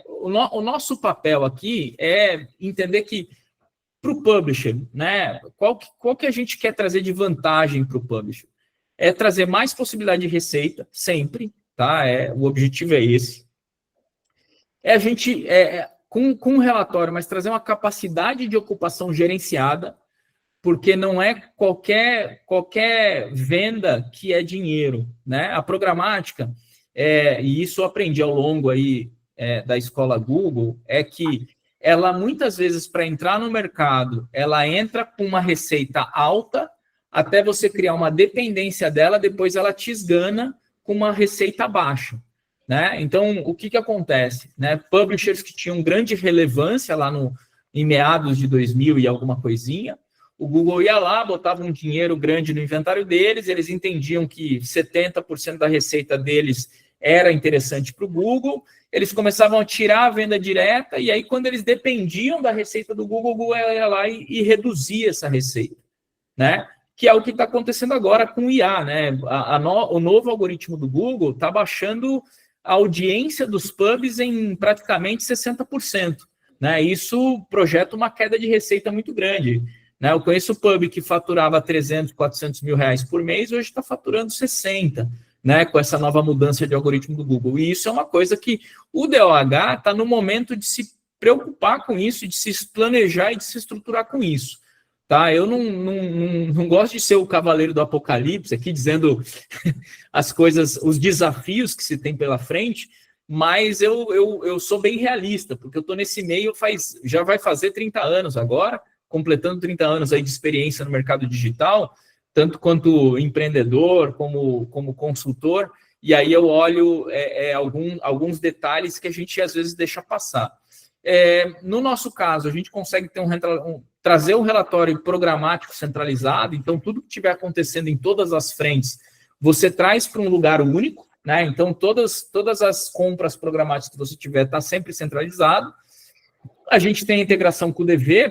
o nosso papel aqui é entender que para o publisher, né, qual que a gente quer trazer de vantagem para o publisher? É trazer mais possibilidade de receita, sempre, tá? O objetivo é esse. A gente, com um relatório, mas trazer uma capacidade de ocupação gerenciada, porque não é qualquer venda que é dinheiro, né? A programática, e isso eu aprendi ao longo aí da escola Google, é que ela muitas vezes, para entrar no mercado, ela entra com uma receita alta, até você criar uma dependência dela, depois ela te esgana com uma receita baixa. Né? Então, o que acontece? Né? Publishers que tinham grande relevância lá em meados de 2000 e alguma coisinha, o Google ia lá, botava um dinheiro grande no inventário deles, eles entendiam que 70% da receita deles era interessante para o Google, eles começavam a tirar a venda direta, e aí quando eles dependiam da receita do Google, o Google ia lá e reduzia essa receita, né? Que é o que está acontecendo agora com o IA, né? O novo algoritmo do Google está baixando a audiência dos pubs em praticamente 60%, né? Isso projeta uma queda de receita muito grande. Né? Eu conheço pub que faturava 300, 400 mil reais por mês, hoje está faturando 60, né? Com essa nova mudança de algoritmo do Google. E isso é uma coisa que o DOH está no momento de se preocupar com isso, de se planejar e de se estruturar com isso. Tá? Eu não gosto de ser o cavaleiro do apocalipse aqui, dizendo as coisas, os desafios que se tem pela frente, mas eu sou bem realista, porque eu estou nesse meio já vai fazer 30 anos agora, completando 30 anos aí de experiência no mercado digital, tanto quanto empreendedor, como consultor, e aí eu olho alguns detalhes que a gente às vezes deixa passar. No nosso caso, a gente consegue ter trazer um relatório programático centralizado, então tudo que estiver acontecendo em todas as frentes, você traz para um lugar único, né? Então todas as compras programáticas que você tiver está sempre centralizado. A gente tem a integração com o DV,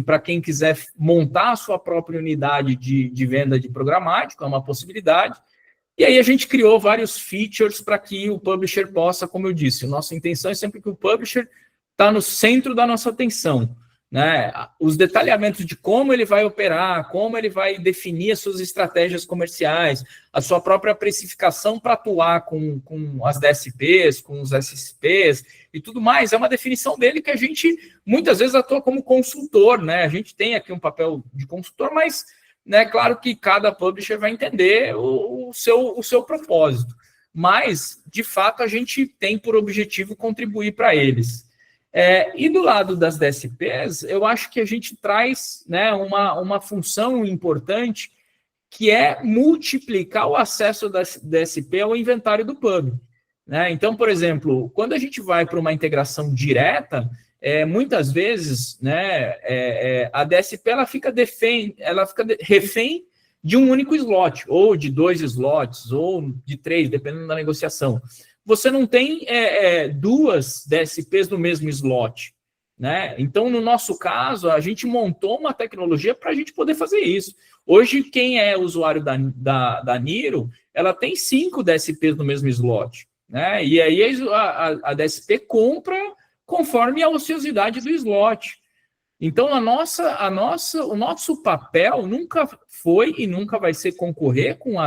para quem quiser montar a sua própria unidade de venda de programático, é uma possibilidade. E aí a gente criou vários features para que o publisher possa, como eu disse, nossa intenção é sempre que o publisher está no centro da nossa atenção. Né? Os detalhamentos de como ele vai operar, como ele vai definir as suas estratégias comerciais, a sua própria precificação para atuar com as DSPs, com os SSPs e tudo mais, é uma definição dele que a gente muitas vezes atua como consultor, né? A gente tem aqui um papel de consultor, mas né, claro que cada publisher vai entender o seu propósito. Mas, de fato, a gente tem por objetivo contribuir para eles. E do lado das DSPs, eu acho que a gente traz né, uma função importante que é multiplicar o acesso da DSP ao inventário do pub. Né? Então, por exemplo, quando a gente vai para uma integração direta, muitas vezes né, a DSP ela fica refém de um único slot, ou de 2 slots, ou de 3, dependendo da negociação. Você não tem 2 DSPs no mesmo slot. Né? Então, no nosso caso, a gente montou uma tecnologia para a gente poder fazer isso. Hoje, quem é usuário da Niro, ela tem 5 DSPs no mesmo slot. Né? E aí a DSP compra conforme a ociosidade do slot. Então, o nosso papel nunca foi e nunca vai ser concorrer com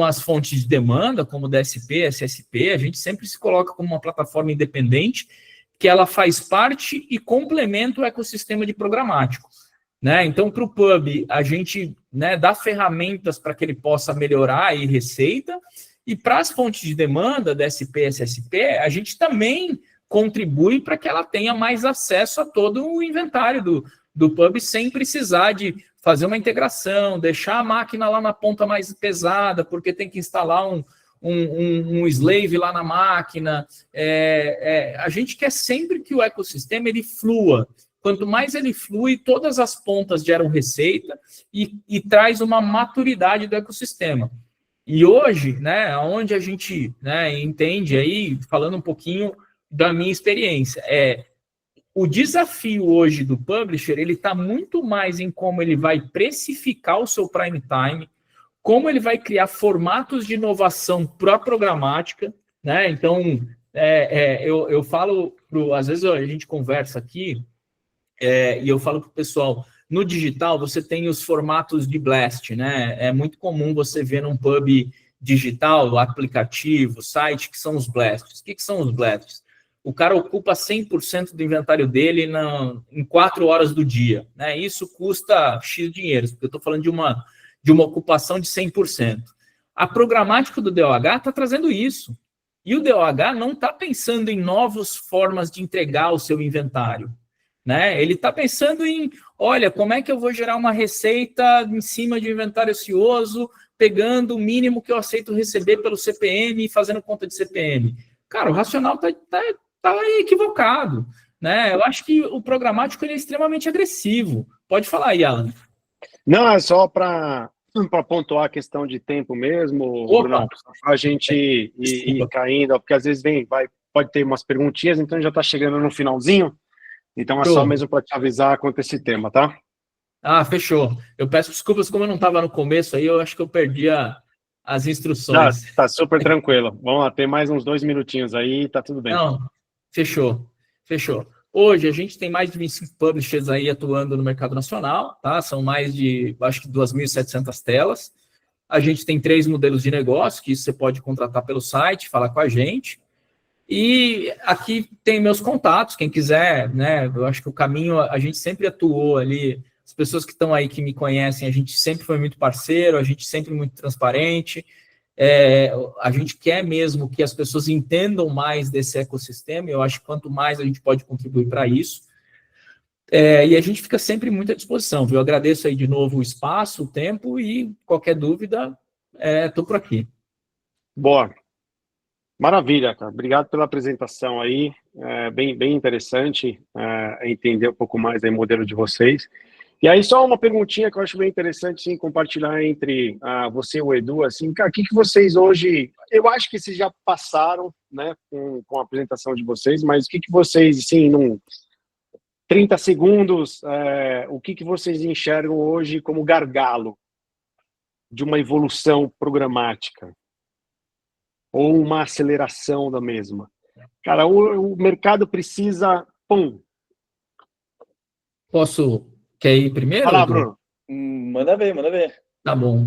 as fontes de demanda, como DSP, SSP, a gente sempre se coloca como uma plataforma independente, que ela faz parte e complementa o ecossistema de programático. Né? Então, para o pub, a gente né, dá ferramentas para que ele possa melhorar a receita, E para as fontes de demanda, DSP e SSP, a gente também contribui para que ela tenha mais acesso a todo o inventário do pub sem precisar de fazer uma integração, deixar a máquina lá na ponta mais pesada, porque tem que instalar um slave lá na máquina. A gente quer sempre que o ecossistema ele flua. Quanto mais ele flui, todas as pontas geram receita e traz uma maturidade do ecossistema. E hoje, né, onde a gente, né, entende aí, falando um pouquinho da minha experiência, o desafio hoje do publisher, ele está muito mais em como ele vai precificar o seu prime time, como ele vai criar formatos de inovação para a programática, né? Então, eu falo, às vezes a gente conversa aqui, e eu falo para o pessoal, no digital você tem os formatos de blast, né? É muito comum você ver num pub digital, aplicativo, site, que são os blasts. O que são os blasts? O cara ocupa 100% do inventário dele em 4 horas do dia, né? Isso custa X dinheiro, porque eu estou falando de uma ocupação de 100%. A programática do DOH está trazendo isso. E o DOH não está pensando em novas formas de entregar o seu inventário, né? Ele está pensando em, olha, como é que eu vou gerar uma receita em cima de um inventário ocioso, pegando o mínimo que eu aceito receber pelo CPM e fazendo conta de CPM. Cara, o racional está equivocado, né? Eu acho que o programático ele é extremamente agressivo. Pode falar aí, Alan. Não, é só para pontuar a questão de tempo mesmo, Bruno, a gente ir caindo, porque às vezes pode ter umas perguntinhas, então já está chegando no finalzinho, então é só mesmo para te avisar quanto a esse tema, tá? Ah, fechou. Eu peço desculpas, como eu não estava no começo aí, eu acho que eu perdi as instruções. Tá super tranquilo. Vamos lá, tem mais uns 2 minutinhos aí, tá tudo bem. Não, fechou. Hoje a gente tem mais de 25 publishers aí atuando no mercado nacional, tá? São mais de, acho que 2.700 telas. A gente tem 3 modelos de negócio, que isso você pode contratar pelo site, falar com a gente. E aqui tem meus contatos, quem quiser, né? Eu acho que o caminho, a gente sempre atuou ali, as pessoas que estão aí que me conhecem, a gente sempre foi muito parceiro, a gente sempre muito transparente. A gente quer mesmo que as pessoas entendam mais desse ecossistema, eu acho que quanto mais a gente pode contribuir para isso, e a gente fica sempre muito à disposição, viu? Eu agradeço aí de novo o espaço, o tempo, e qualquer dúvida, estou por aqui. Boa. Maravilha, cara. Obrigado pela apresentação aí, bem interessante entender um pouco mais do modelo de vocês. E aí, só uma perguntinha que eu acho bem interessante, sim, compartilhar entre você e o Edu, assim, cara, o que vocês hoje, eu acho que vocês já passaram, né, com a apresentação de vocês, mas o que vocês, assim, num 30 segundos, o que vocês enxergam hoje como gargalo de uma evolução programática? Ou uma aceleração da mesma? Cara, o mercado precisa... Quer ir primeiro? Fala, Bruno. Manda ver. Tá bom.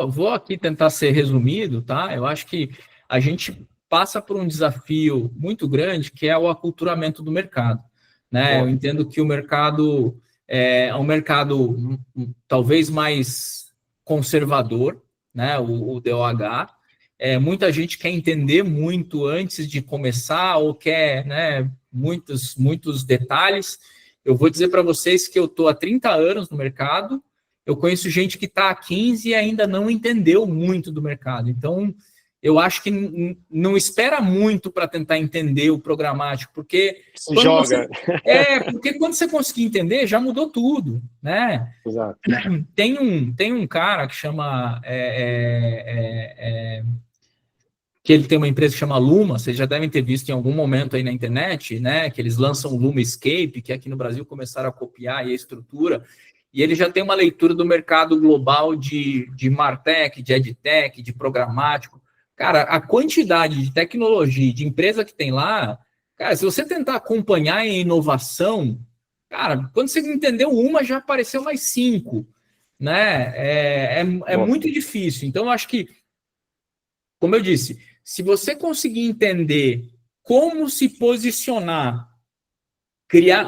Vou aqui tentar ser resumido, tá? Eu acho que a gente passa por um desafio muito grande, que é o aculturamento do mercado, né? Eu entendo que o mercado é um mercado talvez mais conservador, né? O DOH. Muita gente quer entender muito antes de começar ou quer, né, muitos detalhes. Eu vou dizer para vocês que eu estou há 30 anos no mercado, eu conheço gente que está há 15 e ainda não entendeu muito do mercado. Então, eu acho que não espera muito para tentar entender o programático, porque porque quando você conseguir entender, já mudou tudo, né? Exato. Tem um cara que chama... que ele tem uma empresa que chama Luma, vocês já devem ter visto em algum momento aí na internet, né, que eles lançam o Luma Escape, que aqui no Brasil começaram a copiar aí a estrutura, e ele já tem uma leitura do mercado global de Martech, de EdTech, de programático. Cara, a quantidade de tecnologia, de empresa que tem lá, cara, se você tentar acompanhar a inovação, cara, quando você entendeu uma, já apareceu mais 5, né, é muito difícil. Então, eu acho que, como eu disse, se você conseguir entender como se posicionar,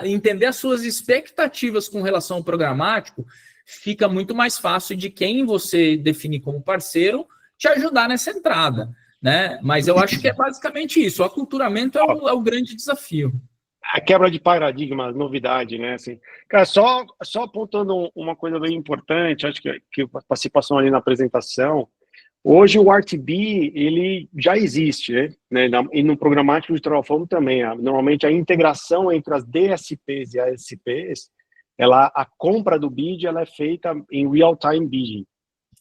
entender as suas expectativas com relação ao programático, fica muito mais fácil de quem você definir como parceiro te ajudar nessa entrada, né? Mas eu acho que é basicamente isso. O aculturamento é o grande desafio. A quebra de paradigma, novidade, né? Assim, cara, só apontando uma coisa bem importante, acho que a participação ali na apresentação. Hoje o RTB, ele já existe, né? E no programático de Terraform também. Normalmente a integração entre as DSPs e as SPs, a compra do bid, ela é feita em real-time bidding.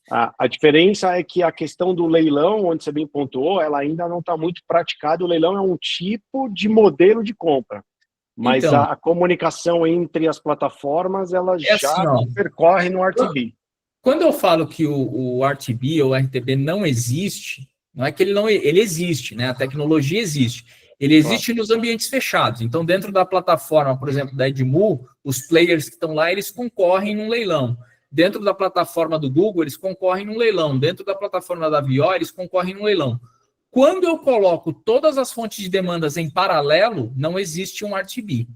A diferença é que a questão do leilão, onde você bem pontuou, ela ainda não está muito praticada. O leilão é um tipo de modelo de compra. Mas então, a comunicação entre as plataformas, ela já assim, ó, percorre no RTB. Quando eu falo que o RTB ou RTB não existe, não é que ele existe, né? A tecnologia existe. Ele existe nos ambientes fechados. Então, dentro da plataforma, por exemplo, da Edmu, os players que estão lá, eles concorrem num leilão. Dentro da plataforma do Google, eles concorrem num leilão. Dentro da plataforma da VO, eles concorrem num leilão. Quando eu coloco todas as fontes de demandas em paralelo, não existe um RTB.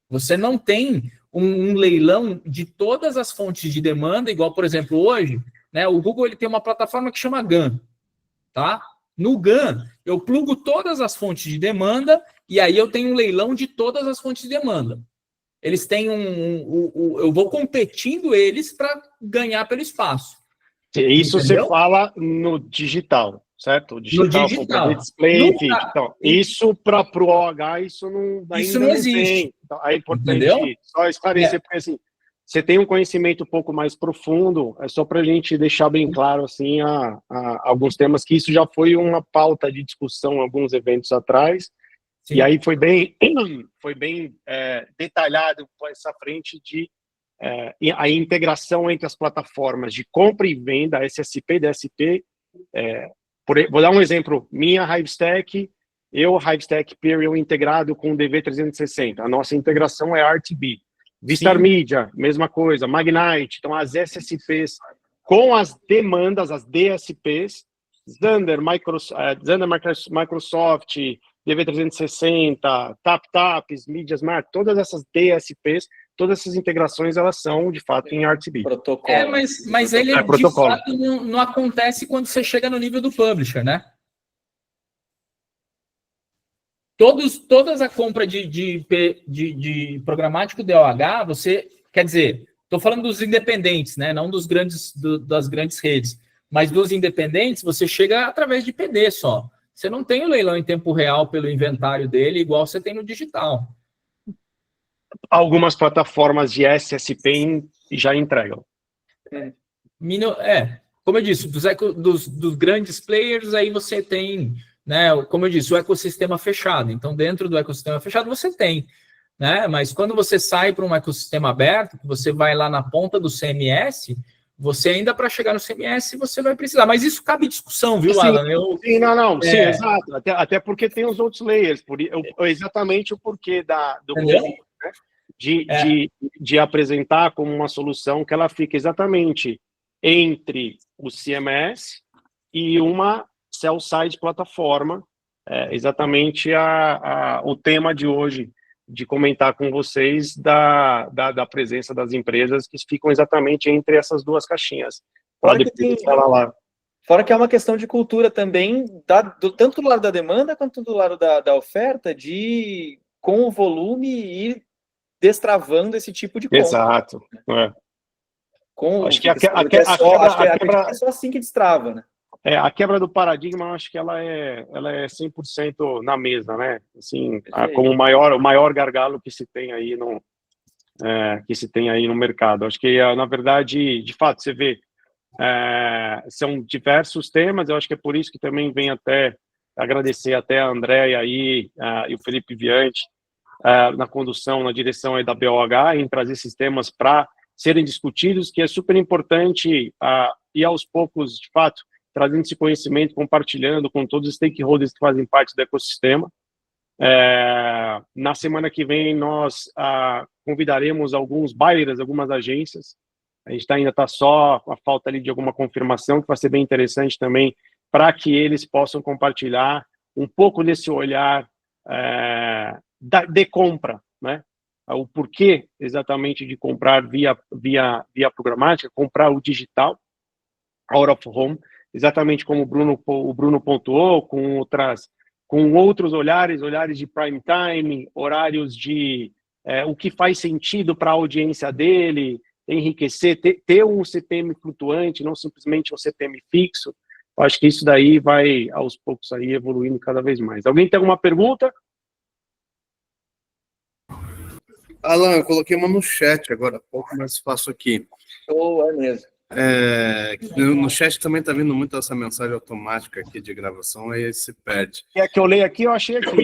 Você não tem um leilão de todas as fontes de demanda, igual, por exemplo, hoje, né, o Google ele tem uma plataforma que chama GAN, tá? No GAN, eu plugo todas as fontes de demanda e aí eu tenho um leilão de todas as fontes de demanda. Eles têm eu vou competindo eles para ganhar pelo espaço. Isso entendeu? Você fala no digital, certo? O digital. para display, então, isso para o OH, isso ainda não existe. Tem. Então, é importante Entendeu? só esclarecer, porque assim, você tem um conhecimento um pouco mais profundo, é só para a gente deixar bem claro assim, alguns temas que isso já foi uma pauta de discussão em alguns eventos atrás. Sim. E aí foi bem detalhado com essa frente de a integração entre as plataformas de compra e venda, SSP e DSP. Vou dar um exemplo. Minha Hivestack, Hivestack Imperial integrado com o DV360. A nossa integração é RTB. Vistar Media, mesma coisa. Magnite. Então, as SSPs com as demandas, as DSPs, Zander, Microsoft, DV360, TapTaps, MediaSmart, todas essas DSPs, todas essas integrações, elas são, de fato, em RTB. Protocolo. Mas ele, de fato, não acontece quando você chega no nível do publisher, né? Todas a compra de programático DOH, você... Quer dizer, estou falando dos independentes, né? Não dos das grandes redes. Mas dos independentes, você chega através de PD só. Você não tem o leilão em tempo real pelo inventário dele, igual você tem no digital. Algumas plataformas de SSP já entregam. Como eu disse, dos grandes players, aí você tem, né, como eu disse, o ecossistema fechado. Então, dentro do ecossistema fechado, você tem. Né? Mas quando você sai para um ecossistema aberto, que você vai lá na ponta do CMS, você ainda para chegar no CMS, você vai precisar. Mas isso cabe discussão, viu, Alan? Sim, exato. Até porque tem os outros layers. Exatamente o porquê do convite, né? De apresentar como uma solução que ela fica exatamente entre o CMS e uma sell-side plataforma. Exatamente o tema de hoje, de comentar com vocês da presença das empresas que ficam exatamente entre essas duas caixinhas. Fora que é uma questão de cultura também, tanto do lado da demanda quanto do lado da oferta, com o volume ir destravando esse tipo de compra. Exato. Acho que é só assim que destrava, né? A quebra do paradigma, acho que ela é 100% na mesa, né? Assim, como o maior gargalo que se tem aí no mercado. Acho que, na verdade, de fato, você vê, são diversos temas. Eu acho que é por isso que também vem até agradecer até a Andréia aí e o Felipe Viante na condução, na direção aí da BOH, em trazer esses temas para serem discutidos, que é super importante e aos poucos, de fato, trazendo esse conhecimento, compartilhando com todos os stakeholders que fazem parte do ecossistema. Na semana que vem, nós convidaremos alguns buyers, algumas agências. A gente ainda está só com a falta ali de alguma confirmação, que vai ser bem interessante também, para que eles possam compartilhar um pouco desse olhar de compra, né? O porquê exatamente de comprar via programática, comprar o digital, out of home, exatamente como o Bruno pontuou, com outros olhares de prime time, horários de o que faz sentido para a audiência dele, enriquecer, ter um CPM flutuante, não simplesmente um CPM fixo. Eu acho que isso daí vai, aos poucos, aí, evoluindo cada vez mais. Alguém tem alguma pergunta? Alan, eu coloquei uma no chat agora, há pouco, mas faço aqui. É mesmo. No chat também está vindo muito essa mensagem automática aqui de gravação, aí se perde. É que eu leio aqui, eu achei aqui.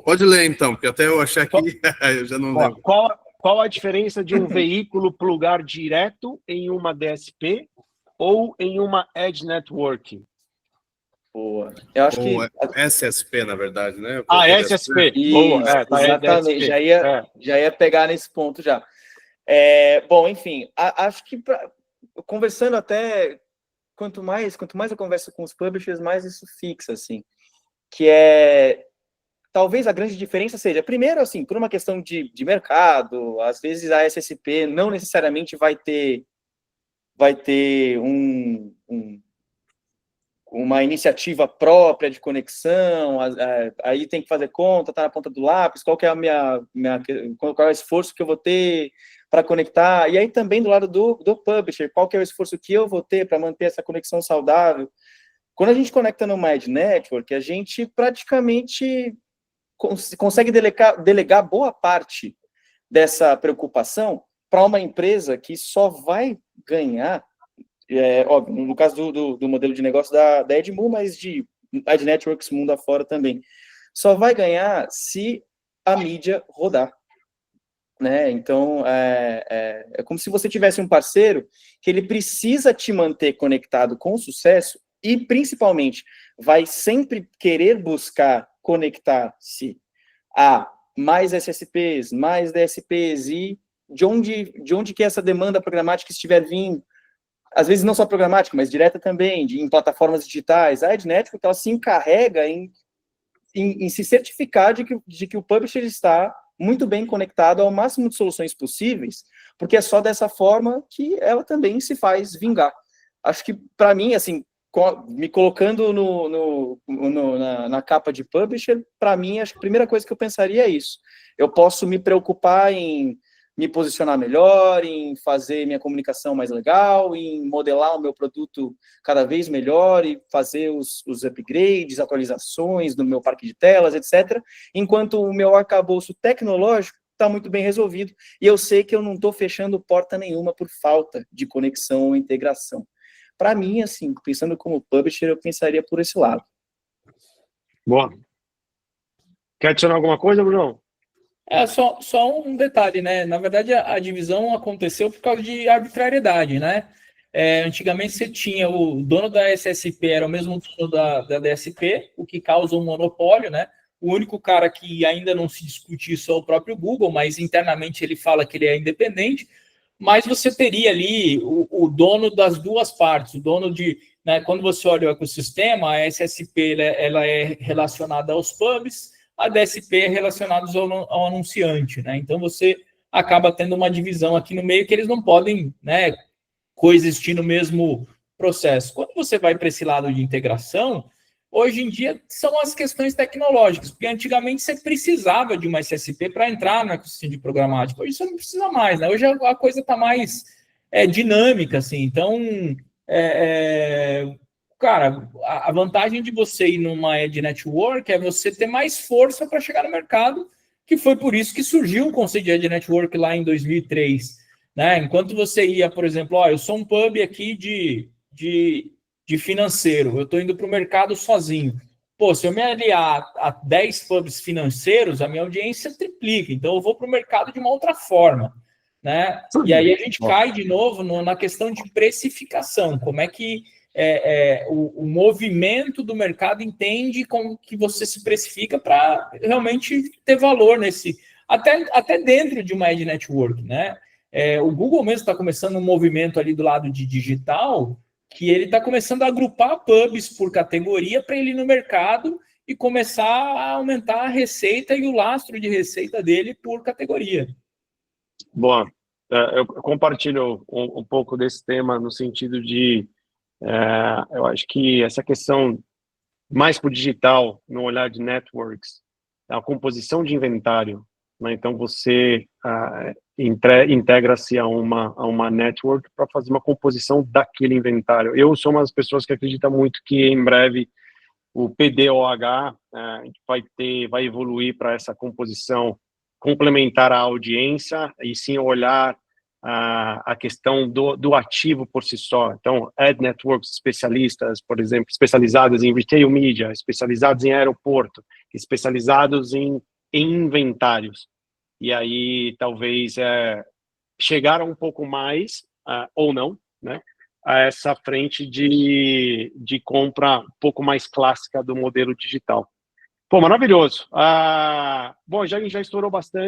Pode ler então, porque até eu achei aqui, eu já não lembro. Qual a diferença de um veículo plugar direto em uma DSP ou em uma Edge Network? Boa. Eu acho que... SSP, na verdade, né? SSP. Boa. Exatamente, já ia pegar nesse ponto já. Bom, enfim, acho que conversando até, quanto mais eu converso com os publishers, mais isso fixa, assim, que talvez a grande diferença seja, primeiro, assim, por uma questão de mercado, às vezes a SSP não necessariamente vai ter uma iniciativa própria de conexão, aí tem que fazer conta, tá na ponta do lápis, qual que é qual é o esforço que eu vou ter para conectar, e aí também do lado do publisher, qual que é o esforço que eu vou ter para manter essa conexão saudável. Quando a gente conecta no Edge Network, a gente praticamente consegue delegar boa parte dessa preocupação para uma empresa que só vai ganhar, óbvio, no caso do modelo de negócio da Edmu, mas de Edge Networks mundo afora também, só vai ganhar se a mídia rodar. Né? Então, é como se você tivesse um parceiro que ele precisa te manter conectado com sucesso e, principalmente, vai sempre querer buscar conectar-se a mais SSPs, mais DSPs e de onde que essa demanda programática estiver vindo, às vezes não só programática, mas direta também, em plataformas digitais. A Edge Network, ela se encarrega em se certificar de que o publisher está muito bem conectado ao máximo de soluções possíveis, porque é só dessa forma que ela também se faz vingar. Acho que, para mim, assim, me colocando na capa de publisher, para mim, acho que a primeira coisa que eu pensaria é isso. Eu posso me preocupar em me posicionar melhor, em fazer minha comunicação mais legal, em modelar o meu produto cada vez melhor e fazer os upgrades, atualizações do meu parque de telas, etc., enquanto o meu arcabouço tecnológico está muito bem resolvido e eu sei que eu não estou fechando porta nenhuma por falta de conexão ou integração. Para mim, assim, pensando como publisher, eu pensaria por esse lado. Boa. Quer adicionar alguma coisa, Bruno? Só um detalhe, né? Na verdade, a divisão aconteceu por causa de arbitrariedade, né? Antigamente você tinha o dono da SSP, era o mesmo dono da DSP, o que causa um monopólio, né? O único cara que ainda não se discute isso é o próprio Google, mas internamente ele fala que ele é independente, mas você teria ali o dono das duas partes, o dono de... Né, quando você olha o ecossistema, a SSP ela é relacionada aos pubs, a DSP é relacionada ao anunciante, né? Então você acaba tendo uma divisão aqui no meio que eles não podem, né, coexistir no mesmo processo. Quando você vai para esse lado de integração, hoje em dia são as questões tecnológicas, porque antigamente você precisava de uma SSP para entrar no ecossistema de programático, hoje você não precisa mais, né? Hoje a coisa está mais dinâmica, assim, então... Cara, a vantagem de você ir numa Edge Network é você ter mais força para chegar no mercado, que foi por isso que surgiu o conceito de Edge Network lá em 2003. Né? Enquanto você ia, por exemplo, eu sou um pub aqui de financeiro, eu estou indo para o mercado sozinho. Pô, se eu me aliar a 10 pubs financeiros, a minha audiência triplica, então eu vou para o mercado de uma outra forma. Né? E aí a gente cai de novo na questão de precificação, como é que o movimento do mercado entende como que você se precifica para realmente ter valor nesse, até dentro de uma Edge Network, né? O Google mesmo está começando um movimento ali do lado de digital, que ele está começando a agrupar pubs por categoria para ele ir no mercado e começar a aumentar a receita e o lastro de receita dele por categoria. Boa. Eu compartilho um pouco desse tema no sentido de, eu acho que essa questão mais para o digital, no olhar de networks, a composição de inventário, né? Então você integra-se a uma network para fazer uma composição daquele inventário. Eu sou uma das pessoas que acredita muito que em breve o PDOH vai evoluir para essa composição complementar à audiência e sim olhar a questão do ativo por si só. Então, ad networks especialistas, por exemplo, especializadas em retail media, especializados em aeroporto, especializados em inventários. E aí, talvez, chegar um pouco mais, ou não, né, a essa frente de compra um pouco mais clássica do modelo digital. Pô, maravilhoso. Bom, a gente já estourou bastante.